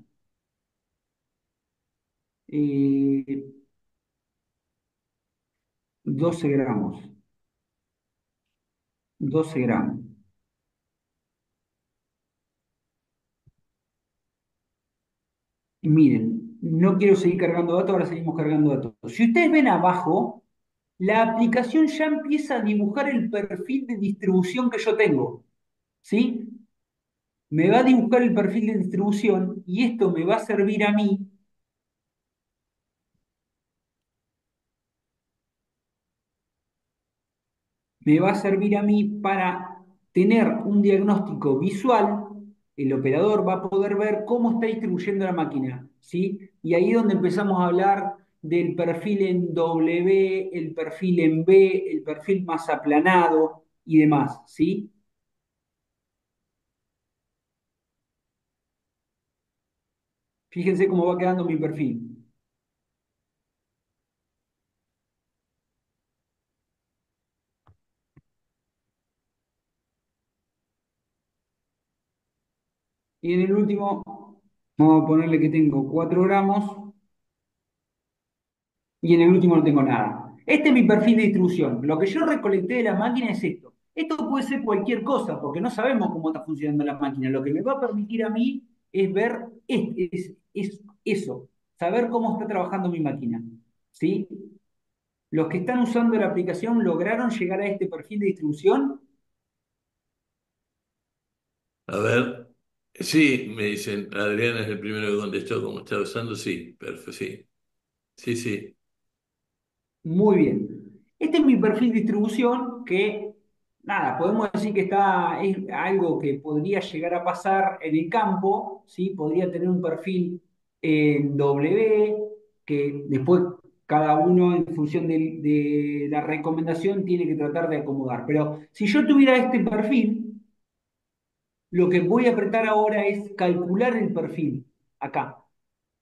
eh, 12 gramos, 12 gramos. Y miren, no quiero seguir cargando datos, ahora seguimos cargando datos. Si ustedes ven abajo, la aplicación ya empieza a dibujar el perfil de distribución que yo tengo. ¿Sí? Me va a dibujar el perfil de distribución y esto me va a servir a mí, me va a servir a mí para tener un diagnóstico visual. El operador va a poder ver cómo está distribuyendo la máquina, ¿sí? Y ahí es donde empezamos a hablar del perfil en W, el perfil en B, el perfil más aplanado y demás, ¿sí? Fíjense cómo va quedando mi perfil. Y en el último, vamos a ponerle que tengo 4 gramos y en el último no tengo nada. Este es mi perfil de distribución. Lo que yo recolecté de la máquina es esto. Esto puede ser cualquier cosa, porque no sabemos cómo está funcionando la máquina. Lo que me va a permitir a mí es ver es eso, saber cómo está trabajando mi máquina. ¿Sí? Los que están usando la aplicación lograron llegar a este perfil de distribución. A ver, sí, me dicen, Adrián es el primero que contestó como está usando, sí, perfecto, sí, sí, sí. Muy bien. Este es mi perfil de distribución que, nada, podemos decir que es algo que podría llegar a pasar en el campo, ¿sí? Podría tener un perfil en W, que después cada uno en función de la recomendación tiene que tratar de acomodar. Pero si yo tuviera este perfil, lo que voy a apretar ahora es calcular el perfil, acá,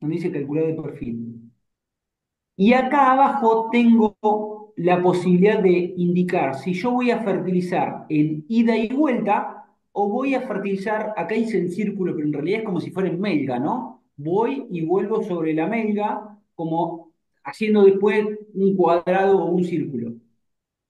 donde dice calcular el perfil. Y acá abajo tengo la posibilidad de indicar si yo voy a fertilizar en ida y vuelta o voy a fertilizar, acá hice en círculo, pero en realidad es como si fuera en melga, ¿no? Voy y vuelvo sobre la melga como haciendo después un cuadrado o un círculo,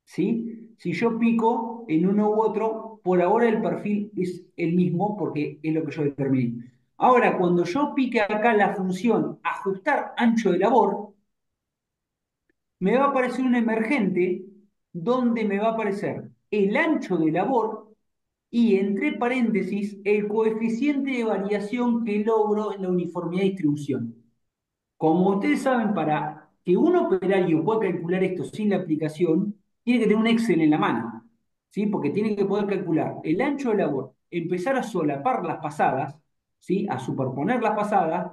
¿sí? Si yo pico en uno u otro, por ahora el perfil es el mismo porque es lo que yo determiné. Ahora, cuando yo pique acá la función ajustar ancho de labor, me va a aparecer un emergente donde me va a aparecer el ancho de labor y entre paréntesis el coeficiente de variación que logro en la uniformidad de distribución. Como ustedes saben, para que un operario pueda calcular esto sin la aplicación, tiene que tener un Excel en la mano, ¿sí? Porque tiene que poder calcular el ancho de labor, empezar a solapar las pasadas, ¿sí? A superponer las pasadas,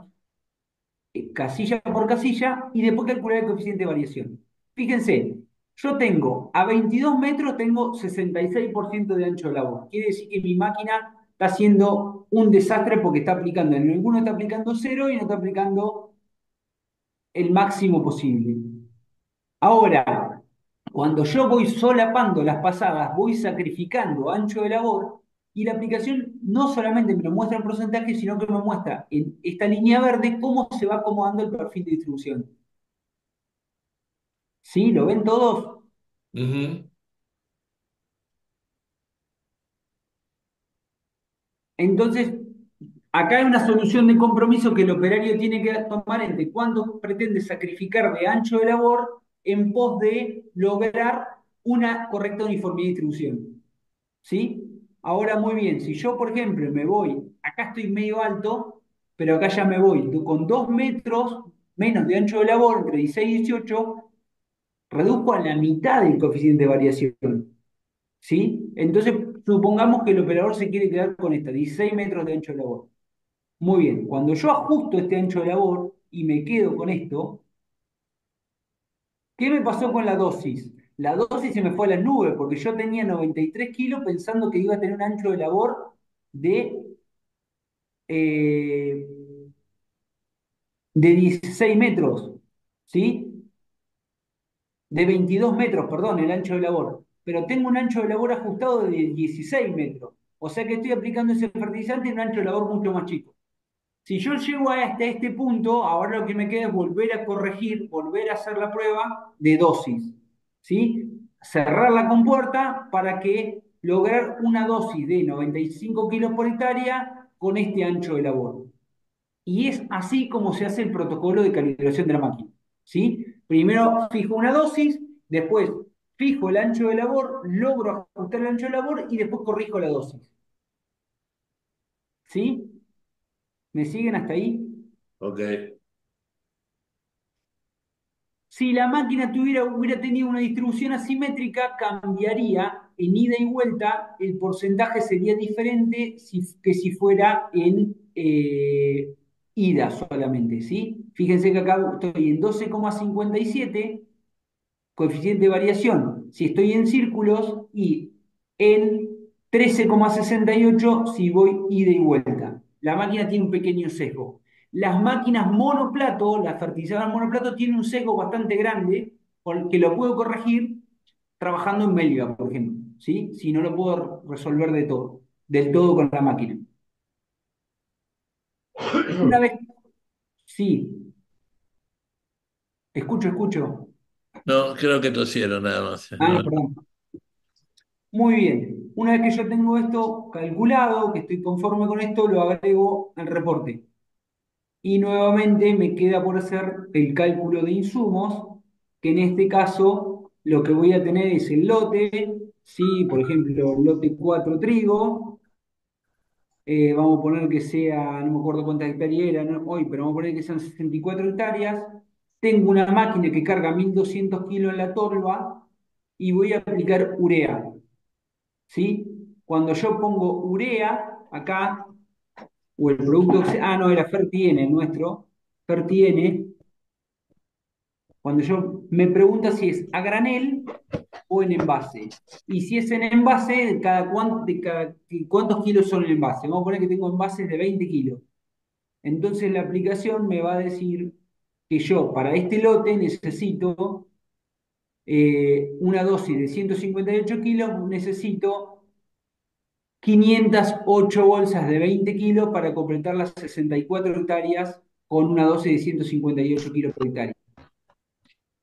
casilla por casilla, y después calcular el coeficiente de variación. Fíjense, yo tengo a 22 metros, tengo 66% de ancho de labor. Quiere decir que mi máquina está haciendo un desastre porque está aplicando, en alguno está aplicando cero y no está aplicando el máximo posible. Ahora, cuando yo voy solapando las pasadas, voy sacrificando ancho de labor y la aplicación no solamente me lo muestra en porcentaje, sino que me muestra en esta línea verde cómo se va acomodando el perfil de distribución. ¿Sí? ¿Lo ven todos? Ujú. Entonces, acá hay una solución de compromiso que el operario tiene que tomar entre cuánto pretende sacrificar de ancho de labor en pos de lograr una correcta uniformidad de distribución. ¿Sí? Ahora, muy bien, si yo, por ejemplo, me voy, acá estoy medio alto, pero acá ya me voy con 2 metros menos de ancho de labor, entre 16 y 18, reduzco a la mitad del coeficiente de variación. ¿Sí? Entonces, supongamos que el operador se quiere quedar con esta, 16 metros de ancho de labor. Muy bien, cuando yo ajusto este ancho de labor y me quedo con esto, ¿qué me pasó con la dosis? La dosis se me fue a las nubes porque yo tenía 93 kilos pensando que iba a tener un ancho de labor de, eh, de 16 metros, ¿sí? De 22 metros, perdón, el ancho de labor. Pero tengo un ancho de labor ajustado de 16 metros. O sea que estoy aplicando ese fertilizante en un ancho de labor mucho más chico. Si yo llego hasta este punto, ahora lo que me queda es volver a corregir, volver a hacer la prueba de dosis, ¿sí? Cerrar la compuerta para que lograr una dosis de 95 kilos por hectárea con este ancho de labor. Y es así como se hace el protocolo de calibración de la máquina, ¿sí? Primero fijo una dosis, después fijo el ancho de labor, logro ajustar el ancho de labor y después corrijo la dosis, ¿sí? ¿Me siguen hasta ahí? Ok. Si la máquina hubiera tenido una distribución asimétrica, cambiaría en ida y vuelta, el porcentaje sería diferente que si fuera en ida solamente, ¿sí? Fíjense que acá estoy en 12,57 coeficiente de variación si estoy en círculos y en 13,68 si voy ida y vuelta. La máquina tiene un pequeño sesgo. Las máquinas monoplato, las fertilizadoras monoplato, tienen un sesgo bastante grande que lo puedo corregir trabajando en Melga, por ejemplo, ¿sí? Si no lo puedo resolver del todo con la máquina. Una vez, sí, escucho. No, creo que tosieron nada más. Ah, No. perdón. Muy bien. Una vez que yo tengo esto calculado, que estoy conforme con esto, lo agrego al reporte. Y nuevamente me queda por hacer el cálculo de insumos, que en este caso lo que voy a tener es el lote, ¿sí? Por ejemplo, lote 4 trigo, vamos a poner que sea, no me acuerdo cuántas hectáreas eran hoy, pero vamos a poner que sean 64 hectáreas. Tengo una máquina que carga 1.200 kilos en la torba y voy a aplicar urea. ¿Sí? Cuando yo pongo urea acá, o el producto, no, era Fertiene el nuestro, Fertiene, cuando yo me pregunta si es a granel o en envase. Y si es en envase, ¿cuántos kilos son en envase? Vamos a poner que tengo envases de 20 kilos. Entonces la aplicación me va a decir que yo para este lote necesito una dosis de 158 kilos, necesito 508 bolsas de 20 kilos para completar las 64 hectáreas con una dosis de 158 kilos por hectárea.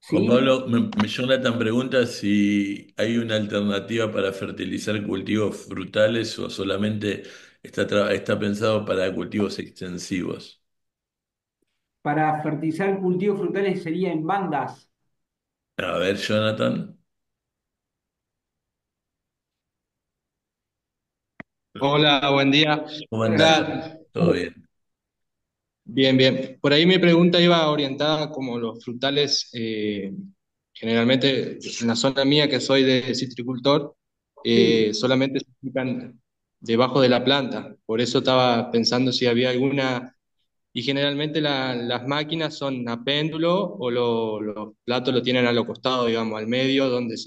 Juan ¿Sí? Pablo, Jonathan pregunta si hay una alternativa para fertilizar cultivos frutales o solamente está pensado para cultivos extensivos. Para fertilizar cultivos frutales sería en bandas. A ver, Jonathan, Hola, buen día. ¿cómo Hola, andás? Jonathan. ¿Todo bien? Bien, bien. Por ahí mi pregunta iba orientada como los frutales, generalmente en la zona mía que soy de citricultor, Sí, solamente se aplican debajo de la planta. Por eso estaba pensando si había alguna, y generalmente las máquinas son a péndulo o los platos lo tienen a lo costado, digamos, al medio, donde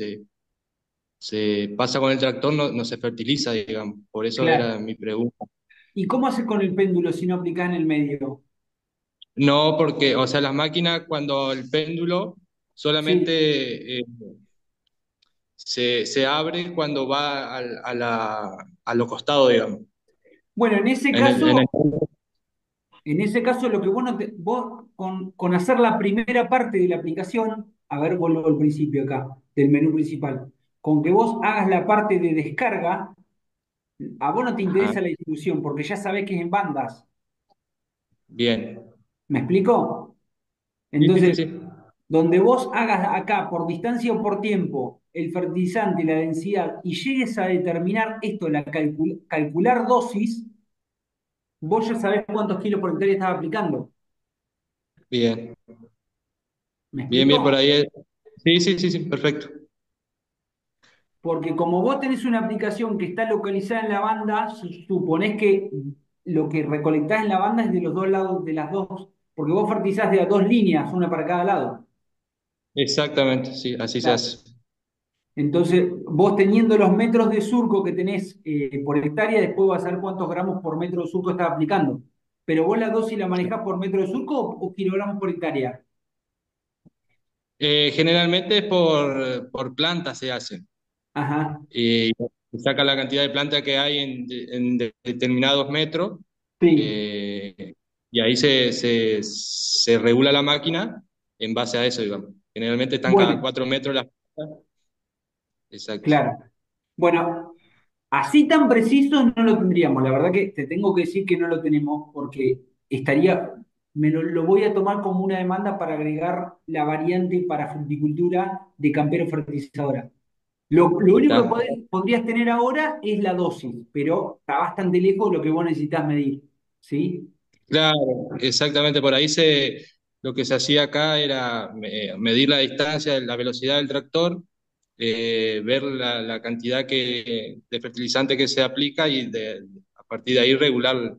se pasa con el tractor, no se fertiliza, digamos. Por eso era claro. mi pregunta. ¿Y cómo haces con el péndulo si no aplicás en el medio? No, porque, o sea, las máquinas cuando el péndulo Sí. solamente se abre cuando va a lo costado, digamos. Bueno, En el- en ese caso lo que vos, no te- vos con hacer la primera parte de la aplicación, a ver, vuelvo al principio acá, del menú principal, con que vos hagas la parte de descarga, a vos no te Ajá, interesa la distribución porque ya sabés que es en bandas. bien. ¿Me explico? Sí, sí, sí, Entonces, sí. donde vos hagas acá por distancia o por tiempo el fertilizante y la densidad y llegues a determinar esto, calcular dosis, vos ya sabés cuántos kilos por hectárea estás aplicando. Bien. ¿Me Bien, bien, por explico? ahí. Sí, sí, sí, sí, perfecto. Porque como vos tenés una aplicación que está localizada en la banda, suponés que lo que recolectás en la banda es de los dos lados, de las dos, porque vos fertilizás de las dos líneas, una para cada lado. Exactamente, sí, así se Claro. hace. Entonces, vos teniendo los metros de surco que tenés por hectárea, después vas a ver cuántos gramos por metro de surco estás aplicando. Pero vos la dosis la manejás por metro de surco o kilogramos por hectárea. Generalmente es por planta se hace. Ajá, Se saca la cantidad de planta que hay en determinados metros. sí, Eh, y ahí se regula la máquina en base a eso, digamos. Generalmente están cada bueno, 4 metros las plantas. Exacto. claro. Bueno, así tan precisos no lo tendríamos. La verdad que te tengo que decir que no lo tenemos porque estaría, lo voy a tomar como una demanda para agregar la variante para fruticultura de campero fertilizadora. Lo único que Está. podrías tener ahora es la dosis, pero está bastante lejos de lo que vos necesitas medir. ¿Sí? Claro, exactamente. Por ahí lo que se hacía acá era medir la distancia, la velocidad del tractor, ver la cantidad de fertilizante que se aplica y a partir de ahí regular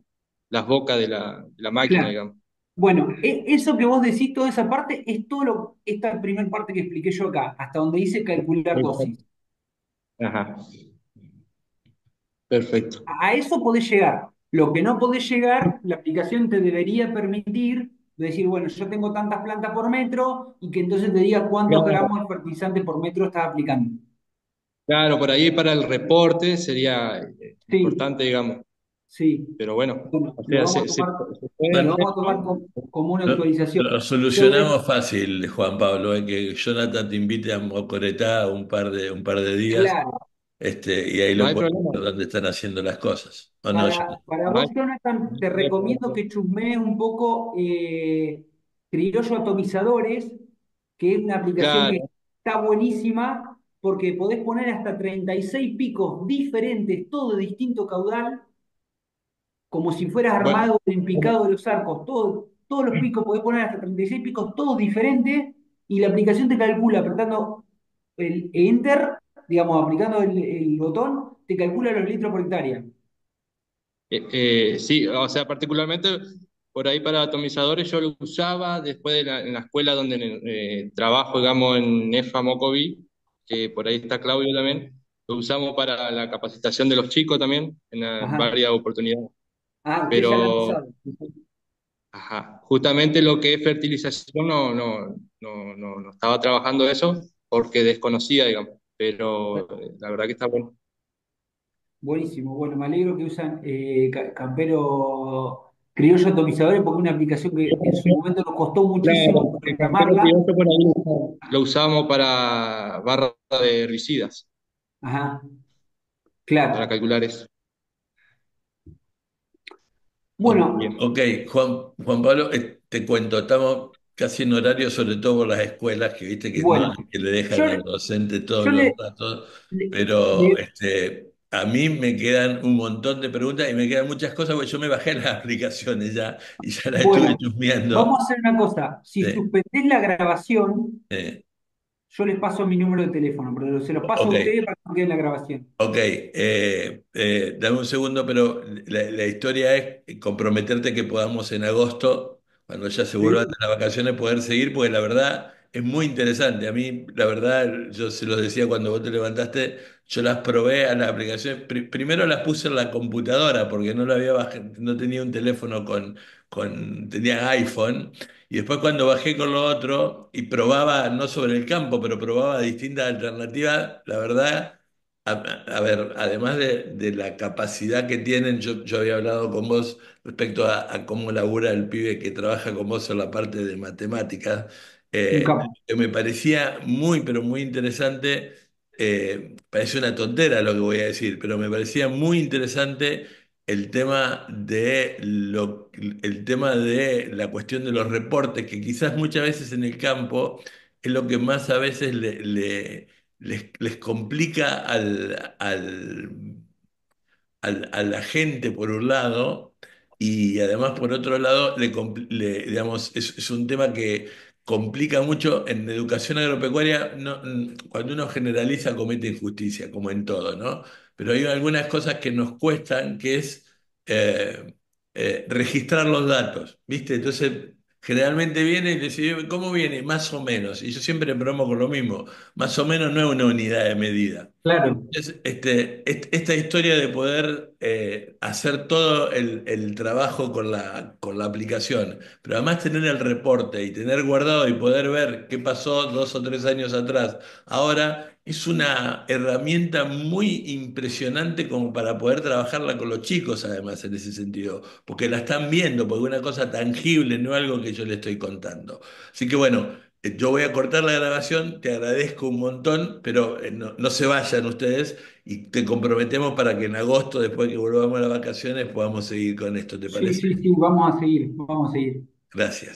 las bocas de la máquina, Claro. digamos. Bueno, eso que vos decís, toda esa parte, es todo esta primera parte que expliqué yo acá, hasta donde dice calcular dosis. Ajá, perfecto. A eso podés llegar. Lo que no podés llegar, la aplicación te debería permitir decir, bueno, yo tengo tantas plantas por metro y que entonces te diga cuántos Claro, gramos de fertilizante por metro estás aplicando. claro, por ahí para el reporte sería Sí, importante, digamos. sí. Pero bueno, Bueno, o sea, se puede lo Bueno, hacer, vamos a tomar ¿no? como una lo, actualización. lo Entonces, solucionamos fácil, Juan Pablo, que Jonathan te invite a Mocoretá un par de días, claro, y ahí No lo hay puedes problema, ver dónde están haciendo las cosas. ¿O no, Jonathan? para no hay, vos, Jonathan, te no hay recomiendo problema. que chusmees un poco Criollo Atomizadores, que es una aplicación que Claro, está buenísima porque podés poner hasta 36 picos diferentes, todo de distinto caudal, como si fueras bueno, armado en picado de los arcos. Todos los picos podés poner hasta 36 picos, todos diferentes, y la aplicación te calcula apretando el Enter, digamos, aplicando el botón, te calcula los litros por hectárea. sí, o sea, particularmente por ahí para atomizadores yo lo usaba después en la escuela donde trabajo, digamos, en EFA Mocoví, que por ahí está Claudio también, lo usamos para la capacitación de los chicos también, en Ajá. varias oportunidades. Ah, usted ya la han Pero usado. Ajá. Justamente lo que es fertilización no estaba trabajando eso porque desconocía, digamos, pero la verdad que está bueno. Buenísimo. Bueno, me alegro que usan Campero Criollo Atomizadores porque es una aplicación que en su momento nos costó muchísimo Claro, el campero programarla. piloto por ahí lo usábamos para barra de herbicidas, Ajá, para claro. calcular eso. Bueno, Bien. Ok, Juan Pablo, te cuento, estamos casi en horario, sobre todo por las escuelas, que viste que no bueno, es que le dejan yo, al docente todos yo los datos, le- pero le- a mí me quedan un montón de preguntas y me quedan muchas cosas, porque yo me bajé las aplicaciones ya y ya las estuve bueno, chusmeando. vamos a hacer una cosa. Si Sí, suspendés la grabación, eh, yo les paso mi número de teléfono, pero se los paso a ok. ustedes para que no quede en la grabación. Ok, dame un segundo, pero la historia es comprometerte que podamos en agosto, cuando ya se vuelvan ¿Sí? las vacaciones, poder seguir, porque la verdad es muy interesante. A mí, la verdad, yo se los decía cuando vos te levantaste, yo las probé a las aplicaciones. Primero las puse en la computadora, porque no lo había no tenía un teléfono tenía iPhone. Y después cuando bajé con lo otro y probaba, no sobre el campo, pero probaba distintas alternativas, la verdad. A, a ver, además de la capacidad que tienen, yo había hablado con vos respecto a cómo labura el pibe que trabaja con vos en la parte de matemáticas, Un eh, capo. que me parecía muy, pero muy interesante, parece una tontera lo que voy a decir, pero me parecía muy interesante el tema de la cuestión de los reportes, que quizás muchas veces en el campo es lo que más a veces les complica a la gente por un lado y además por otro lado digamos, es un tema que complica mucho en educación agropecuaria. Cuando uno generaliza comete injusticia, como en todo, ¿no? Pero hay algunas cosas que nos cuestan, que es eh, registrar los datos, ¿viste? Entonces, generalmente viene y decide, ¿cómo viene? Más o menos. Y yo siempre bromo con lo mismo, más o menos no es una unidad de medida. Claro. Esta historia de poder hacer todo el trabajo con la aplicación, pero además tener el reporte y tener guardado y poder ver qué pasó 2 o 3 años atrás, ahora es una herramienta muy impresionante como para poder trabajarla con los chicos, además, en ese sentido, porque la están viendo, porque es una cosa tangible, no algo que yo le estoy contando. Así que bueno. Yo voy a cortar la grabación, te agradezco un montón, pero no se vayan ustedes y te comprometemos para que en agosto, después que volvamos a las vacaciones, podamos seguir con esto, ¿te Sí, parece? sí, sí, vamos a seguir, vamos a seguir. Gracias.